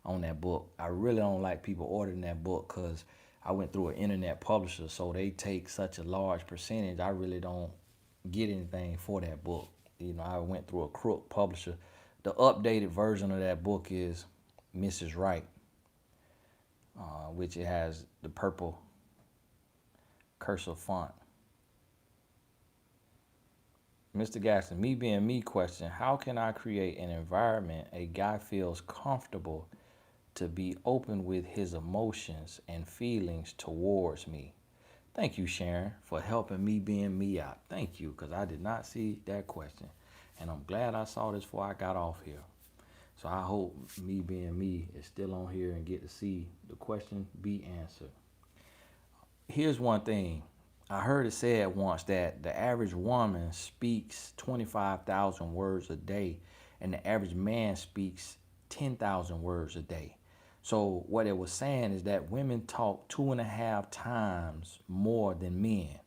on that book. I really don't like people ordering that book because I went through an internet publisher, so they take such a large percentage. I really don't get anything for that book. I went through a crook publisher. The updated version of that book is Mrs. Wright, which it has the purple cursive font. Mr. Gaston, me being me question, how can I create an environment a guy feels comfortable to be open with his emotions and feelings towards me? Thank you, Sharon, for helping me being me out. Thank you, because I did not see that question. And I'm glad I saw this before I got off here. So I hope me being me is still on here and get to see the question be answered. Here's one thing. I heard it said once that the average woman speaks 25,000 words a day and the average man speaks 10,000 words a day. So what it was saying is that women talk 2.5 times more than men.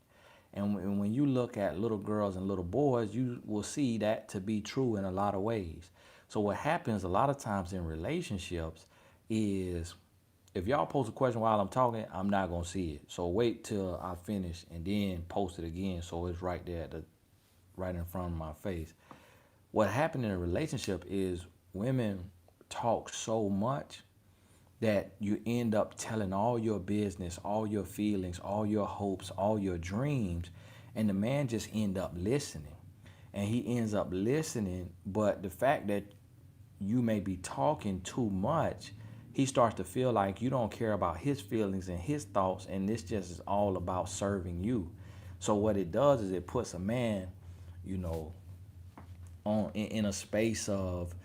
And when you look at little girls and little boys, you will see that to be true in a lot of ways. So what happens a lot of times in relationships is, if y'all post a question while I'm talking, I'm not going to see it. So wait till I finish and then post it again so it's right there, right in front of my face. What happened in a relationship is women talk so much that you end up telling all your business, all your feelings, all your hopes, all your dreams, and the man just end up listening. And he ends up listening, but the fact that you may be talking too much, he starts to feel like you don't care about his feelings and his thoughts, and this just is all about serving you. So what it does is it puts a man, in a space of,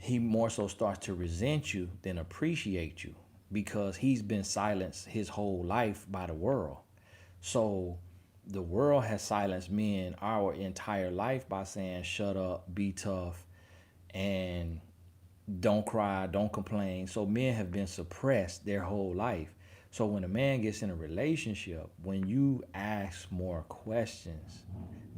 he more so starts to resent you than appreciate you, because he's been silenced his whole life by the world. So the world has silenced men our entire life by saying, shut up, be tough, and don't cry, don't complain. So men have been suppressed their whole life. So when a man gets in a relationship, when you ask more questions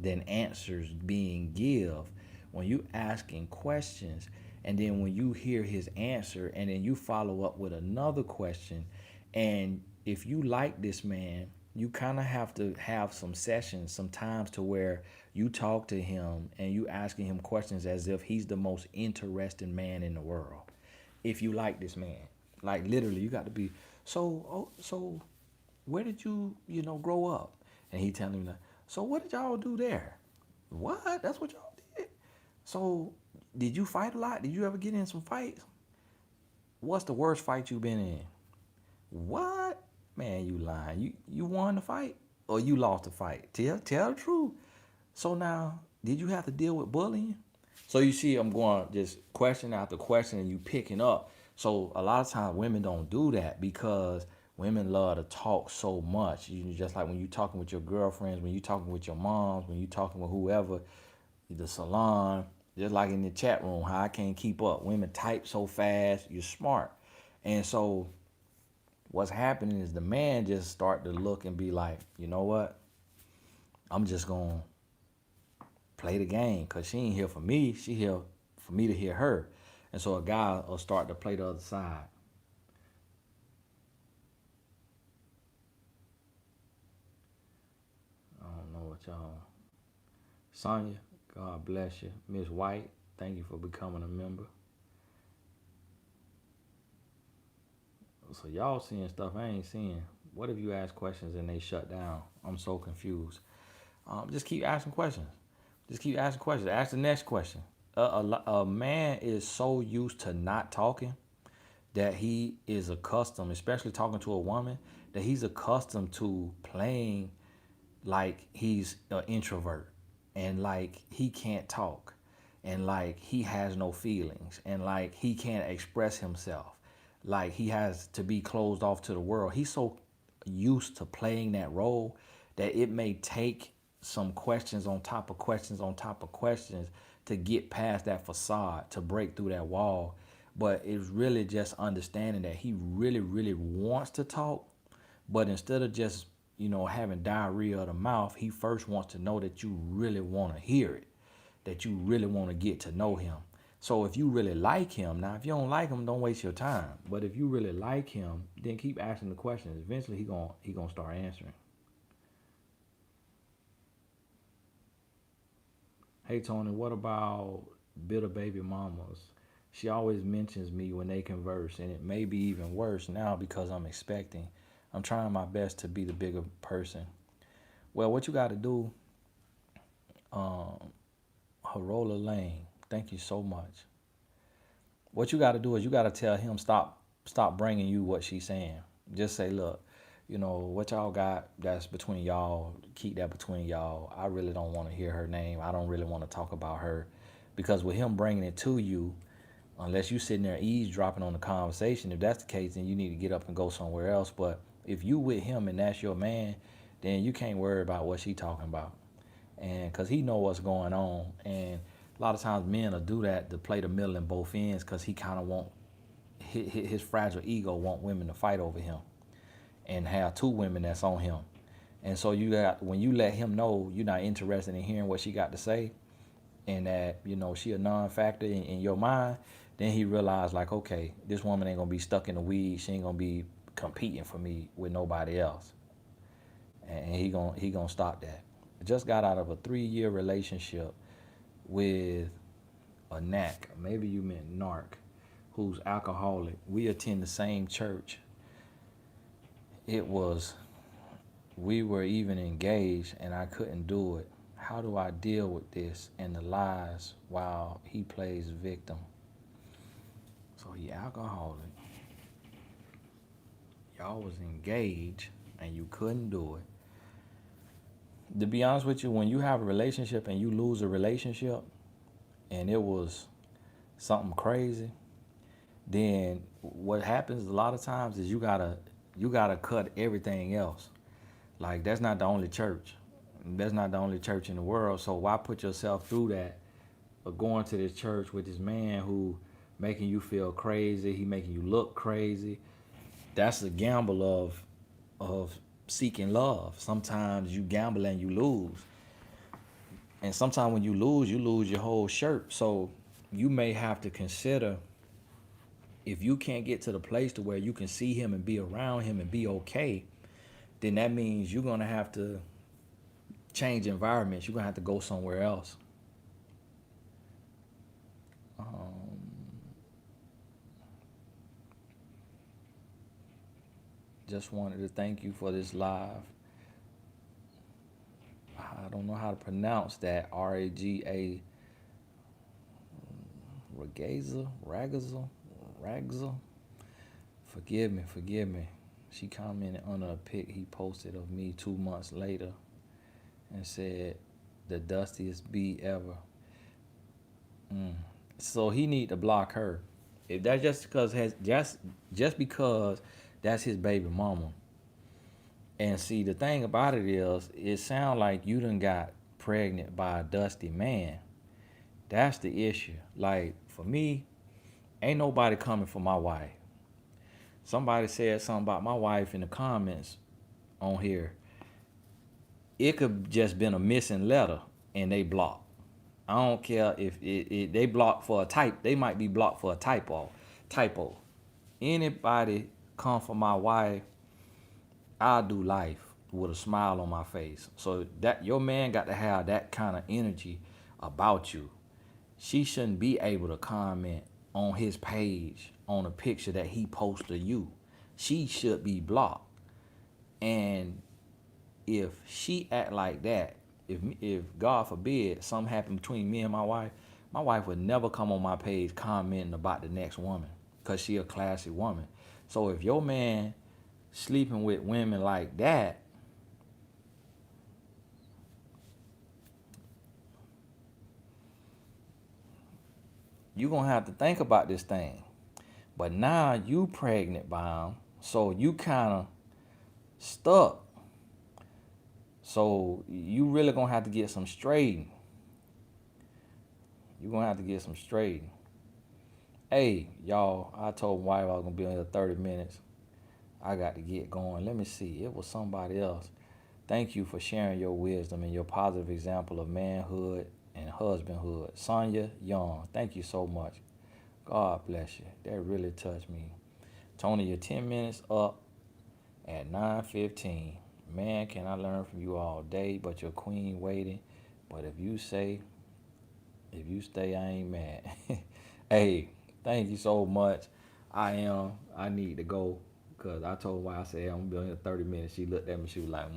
than answers being give, when you asking questions, and then when you hear his answer and then you follow up with another question, and if you like this man, you kind of have to have some sessions sometimes to where you talk to him and you asking him questions as if he's the most interesting man in the world. If you like this man, like literally, you got to be, so where did you grow up? And he telling me, so what did y'all do there? What? That's what y'all did? So did you fight a lot? Did you ever get in some fights? What's the worst fight you been in? What? Man, you lying. You won the fight or you lost the fight? Tell the truth. So now, did you have to deal with bullying? So you see, I'm going just question after question and you picking up. So a lot of times women don't do that, because women love to talk so much. You just like when you talking with your girlfriends, when you talking with your moms, when you talking with whoever, the salon, just like in the chat room, how I can't keep up. Women type so fast, you're smart. And so what's happening is the man just start to look and be like, you know what? I'm just going to play the game because she ain't here for me. She here for me to hear her. And so a guy will start to play the other side. I don't know what y'all. Sonya, God bless you. Miss White, thank you for becoming a member. So y'all seeing stuff I ain't seeing. What if you ask questions and they shut down? I'm so confused. Just keep asking questions. Just keep asking questions. Ask the next question. A man is so used to not talking that he is accustomed, especially talking to a woman, that he's accustomed to playing like he's an introvert and like he can't talk and like he has no feelings and like he can't express himself, like he has to be closed off to the world. He's so used to playing that role that it may take some questions on top of questions on top of questions to get past that facade, to break through that wall. But it's really just understanding that he really, really wants to talk, but instead of just, having diarrhea of the mouth, he first wants to know that you really want to hear it, that you really want to get to know him. So if you really like him, now if you don't like him, don't waste your time. But if you really like him, then keep asking the questions. Eventually he gonna start answering. Hey Tony, what about bitter baby mamas? She always mentions me when they converse, and it may be even worse now because I'm expecting. I'm trying my best to be the bigger person. Well, what you got to do, Harola Lane, thank you so much. What you got to do is you got to tell him stop bringing you what she's saying. Just say, look, what y'all got, that's between y'all. Keep that between y'all. I really don't want to hear her name. I don't really want to talk about her, because with him bringing it to you, unless you sitting there eavesdropping on the conversation, if that's the case, then you need to get up and go somewhere else. But if you with him and that's your man, then you can't worry about what she talking about, and because he know what's going on. And a lot of times men will do that to play the middle in both ends, because he kind of want his fragile ego want women to fight over him and have two women that's on him. And so when you let him know you're not interested in hearing what she got to say, and that she a non-factor in your mind, then he realized, like, okay, this woman ain't gonna be stuck in the weeds. She ain't gonna be competing for me with nobody else, and he gonna stop that. I just got out of a 3-year relationship with a NAC, maybe you meant narc, who's alcoholic. We attend the same church. We were even engaged, and I couldn't do it. How do I deal with this and the lies while he plays victim? So he alcoholic. Y'all was engaged and you couldn't do it. To be honest with you, when you have a relationship and you lose a relationship and it was something crazy, then what happens a lot of times is you gotta cut everything else. Like, that's not the only church. That's not the only church in the world. So why put yourself through that of going to this church with this man who making you feel crazy, he making you look crazy? That's a gamble of seeking love. Sometimes you gamble and you lose. And sometimes when you lose your whole shirt. So you may have to consider, if you can't get to the place to where you can see him and be around him and be okay, then that means you're gonna have to change environments. You're gonna have to go somewhere else. Just wanted to thank you for this live. I don't know how to pronounce that. Raga, Ragza. Forgive me. She commented on a pic he posted of me 2 months later and said, the dustiest bee ever. So he need to block her. If that's just because That's his baby mama. And see, the thing about it is, it sounds like you done got pregnant by a dusty man. That's the issue. Like, for me, ain't nobody coming for my wife. Somebody said something about my wife in the comments on here. It could just been a missing letter and they blocked. I don't care if they blocked for a type. They might be blocked for a typo. Anybody come for my wife, I'll do life with a smile on my face. So that your man got to have that kind of energy about you. She shouldn't be able to comment on his page on a picture that he posted of you. She should be blocked. And if she act like that, if God forbid something happened between me and my wife would never come on my page commenting about the next woman, because she a classy woman. So if your man sleeping with women like that, you gonna have to think about this thing. But now you pregnant by him, so you kind of stuck. So you really gonna have to get some straightening. You gonna have to get some straightening. Hey, y'all, I told my wife I was gonna be on here 30 minutes. I got to get going. Let me see. It was somebody else. Thank you for sharing your wisdom and your positive example of manhood and husbandhood. Sonia Young, thank you so much. God bless you. That really touched me. Tony, you're 10 minutes up at 9:15. Man, can I learn from you all day, but your queen waiting. But if you stay, I ain't mad. Hey, thank you so much. I need to go, because I told her, I said, I'm going to be here 30 minutes. She looked at me, she was like,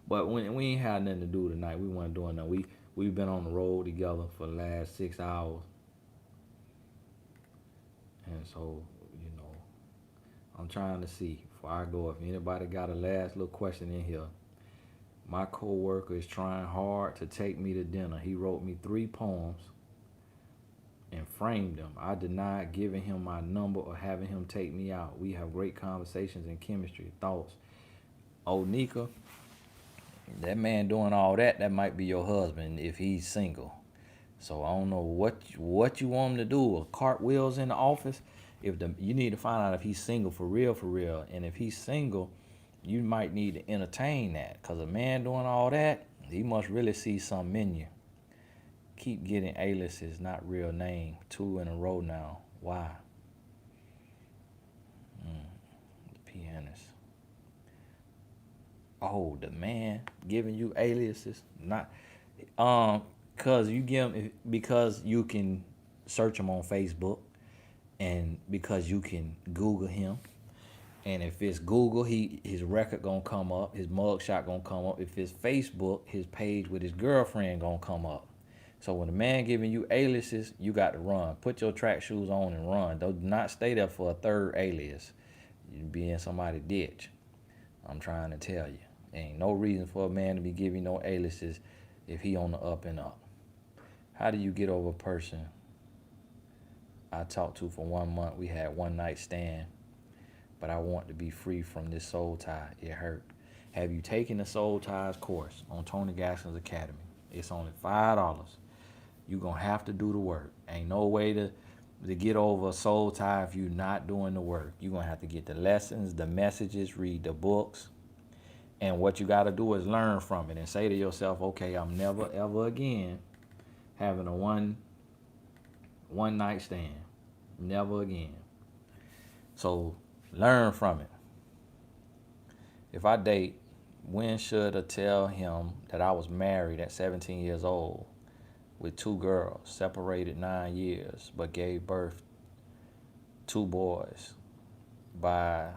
But when we ain't had nothing to do tonight, we weren't doing nothing. We've been on the road together for the last 6 hours. And so, I'm trying to see, before I go, if anybody got a last little question in here. My coworker is trying hard to take me to dinner. He wrote me 3 poems and framed them. I denied giving him my number or having him take me out. We have great conversations and chemistry. Thoughts? Oh, Nika, that man doing all that might be your husband if he's single. So I don't know what you want him to do. Cartwheels in the office. You need to find out if he's single for real. And if he's single, you might need to entertain that. Because a man doing all that, he must really see something in you. Keep getting aliases, not real name. 2 in a row now. Why? The pianist. Oh, the man giving you aliases, not because you can search him on Facebook, and because you can Google him. And if it's Google, his record gonna come up, his mugshot gonna come up. If it's Facebook, his page with his girlfriend gonna come up. So when a man giving you aliases, you got to run. Put your track shoes on and run. Do not stay there for a third alias. You be in somebody's ditch. I'm trying to tell you. Ain't no reason for a man to be giving no aliases if he on the up and up. How do you get over a person I talked to for 1 month? We had one night stand, but I want to be free from this soul tie. It hurt. Have you taken the soul ties course on Tony Gaskin's Academy? It's only $5. You're going to have to do the work. Ain't no way to get over a soul tie if you're not doing the work. You're going to have to get the lessons, the messages, read the books. And what you got to do is learn from it and say to yourself, okay, I'm never, ever again having a one night stand. Never again. So learn from it. If I date, when should I tell him that I was married at 17 years old with 2 girls, separated 9 years, but gave birth 2 boys by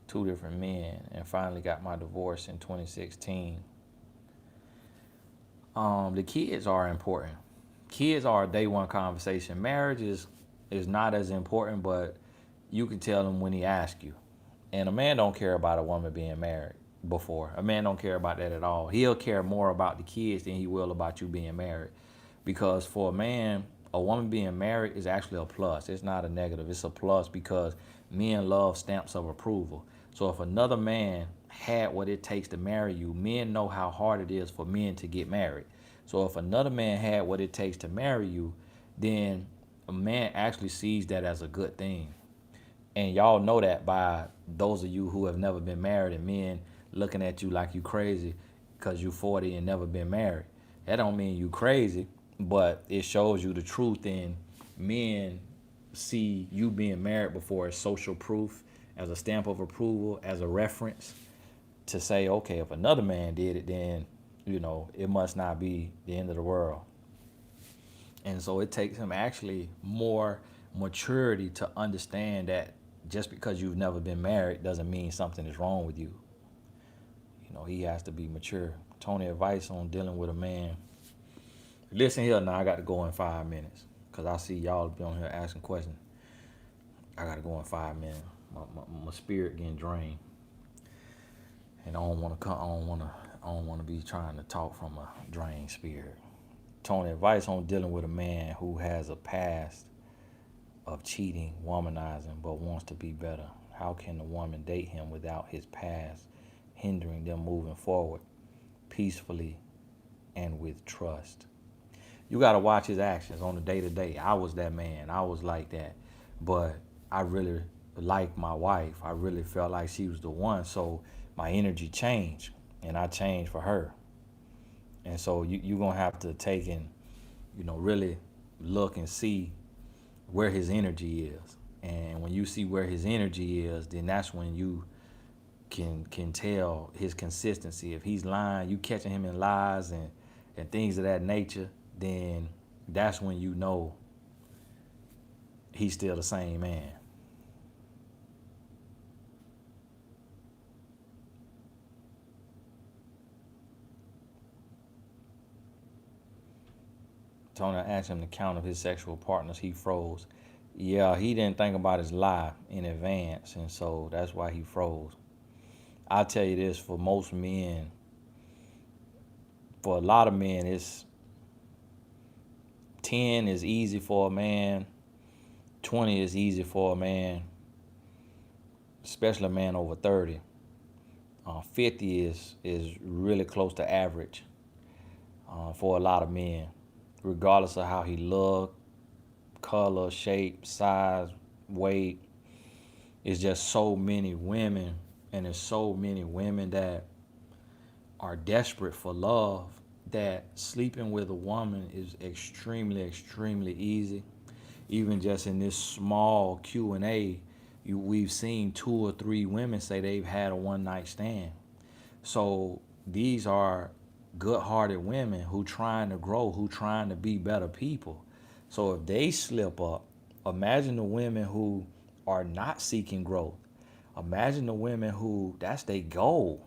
2 different men, and finally got my divorce in 2016? The kids are important. Kids are a day one conversation. Marriage is not as important, but you can tell him when he asks you. And a man don't care about a woman being married before. A man don't care about that at all. He'll care more about the kids than he will about you being married. Because for a man, a woman being married is actually a plus. It's not a negative. It's a plus because men love stamps of approval. So if another man had what it takes to marry you, men know how hard it is for men to get married. So if another man had what it takes to marry you, then a man actually sees that as a good thing. And y'all know that by those of you who have never been married and men looking at you like you crazy because you 40 and never been married. That don't mean you crazy, but it shows you the truth in men see you being married before as social proof, as a stamp of approval, as a reference to say, okay, if another man did it, then, it must not be the end of the world. And so it takes him actually more maturity to understand that just because you've never been married doesn't mean something is wrong with you. He has to be mature. Tony, advice on dealing with a man. Listen here now, I got to go in 5 minutes because I see y'all be on here asking questions. I got to go in 5 minutes. My spirit getting drained. And I don't want to be trying to talk from a drained spirit. Tony, advice on dealing with a man who has a past of cheating, womanizing, but wants to be better. How can the woman date him without his past hindering them moving forward peacefully and with trust? You got to watch his actions on the day-to-day. I was that man. I was like that. But I really liked my wife. I really felt like she was the one. So my energy changed, and I changed for her. And so you're going to have to take and, really look and see where his energy is. And when you see where his energy is, then that's when you can tell his consistency. If he's lying, you catching him in lies and things of that nature, then that's when you know he's still the same man. Tony asked him to count of his sexual partners. He froze. Yeah, he didn't think about his lie in advance, and so that's why he froze. I'll tell you this, for most men, for a lot of men, it's 10 is easy for a man, 20 is easy for a man, especially a man over 30. 50 is really close to average for a lot of men, regardless of how he look, color, shape, size, weight. It's just so many women, and there's so many women that are desperate for love that sleeping with a woman is extremely, extremely easy. Even just in this small Q&A, we've seen 2 or 3 women say they've had a one-night stand. So these are good-hearted women who trying to grow, who trying to be better people. So if they slip up, imagine the women who are not seeking growth. Imagine the women who that's their goal.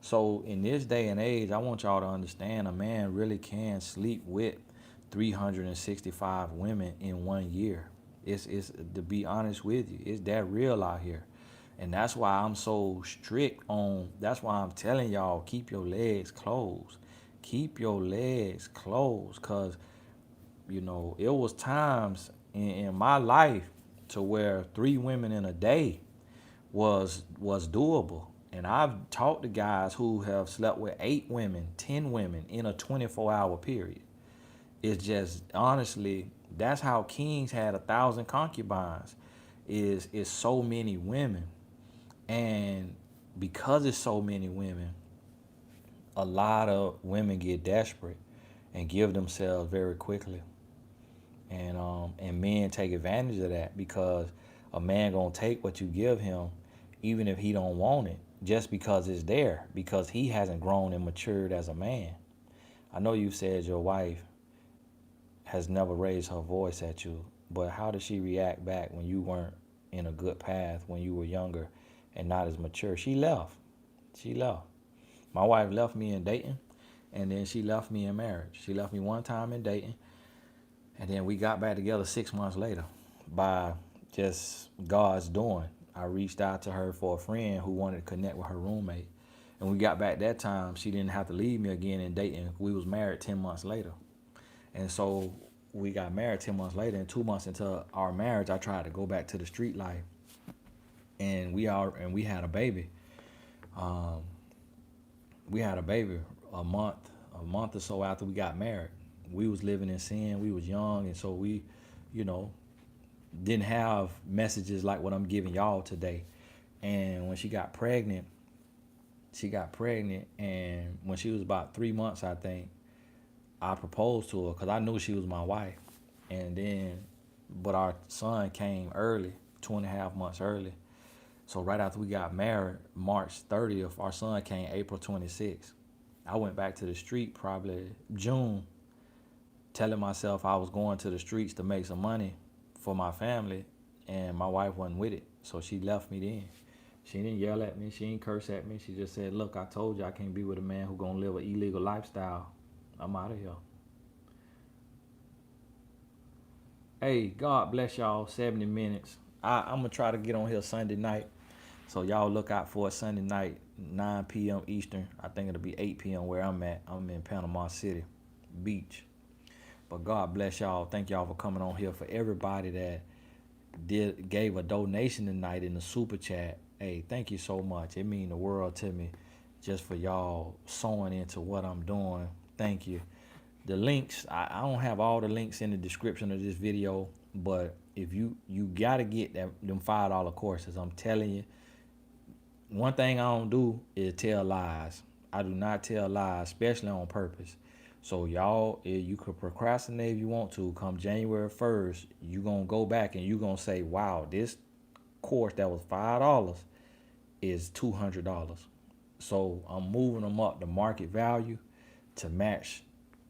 So in this day and age, I want y'all to understand a man really can sleep with 365 women in 1 year. It's to be honest with you, it's that real out here. And that's why I'm so strict on, that's why I'm telling y'all, keep your legs closed. Keep your legs closed, because, it was times in my life to where 3 women in a day was doable. And I've talked to guys who have slept with 8 women, 10 women in a 24-hour period. It's just, honestly, that's how kings had 1,000 concubines, is so many women. And because it's so many women, a lot of women get desperate and give themselves very quickly. And men take advantage of that, because a man gonna take what you give him even if he don't want it, just because it's there, because he hasn't grown and matured as a man. I know you said your wife has never raised her voice at you, but how did she react back when you weren't in a good path, when you were younger and not as mature? She left. My wife left me in dating, and then she left me in marriage. She left me one time in dating, and then we got back together 6 months later by just God's doing. I reached out to her for a friend who wanted to connect with her roommate. And we got back that time, she didn't have to leave me again in dating. We was married 10 months later. And so we got married 10 months later, and 2 months into our marriage, I tried to go back to the street life, and we had a baby. Um, we had a baby a month or so after we got married. We was living in sin. We was young, and so we, you know, didn't have messages like what I'm giving y'all today. And when she got pregnant, and when she was about 3 months, I think, I proposed to her because I knew she was my wife. And then, but our son came early, 2.5 months early. So right after we got married, March 30th, our son came April 26th. I went back to the street probably June, telling myself I was going to the streets to make some money for my family, and my wife wasn't with it. So she left me then. She didn't yell at me. She didn't curse at me. She just said, look, I told you I can't be with a man who gonna live an illegal lifestyle. I'm out of here. Hey, God bless y'all. 70 minutes. I'm going to try to get on here Sunday night. So y'all look out for it Sunday night, 9 p.m. Eastern. I think it'll be 8 p.m. where I'm at. I'm in Panama City Beach. But God bless y'all. Thank y'all for coming on here. For everybody that gave a donation tonight in the super chat, hey, thank you so much. It means the world to me just for y'all sewing into what I'm doing. Thank you. The links, I don't have all the links in the description of this video, but if you gotta get them $5 courses. I'm telling you, one thing I don't do is tell lies. I do not tell lies, especially on purpose. So y'all, you could procrastinate if you want to. Come January 1st, you gonna go back and you gonna say, wow, this course that was $5 is $200. So I'm moving them up the market value to match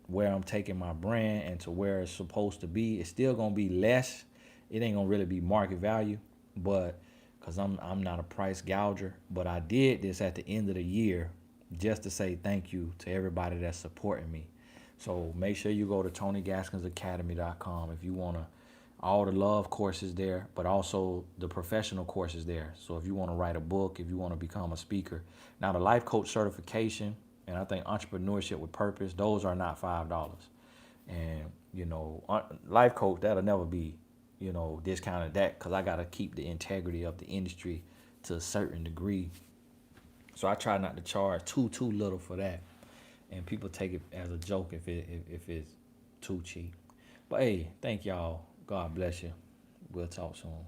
where I'm taking my brand and to where it's supposed to be. It's still gonna be less. It ain't gonna really be market value, but because I'm not a price gouger. But I did this at the end of the year just to say thank you to everybody that's supporting me. So make sure you go to TonyGaskinsAcademy.com if you wanna. All the love courses there, but also the professional courses there. So if you want to write a book, if you want to become a speaker. Now the life coach certification and I think entrepreneurship with purpose, those are not $5. And, life coach, that'll never be, discounted that because I got to keep the integrity of the industry to a certain degree. So I try not to charge too little for that. And people take it as a joke if it's too cheap. But hey, thank y'all. God bless you. We'll talk soon.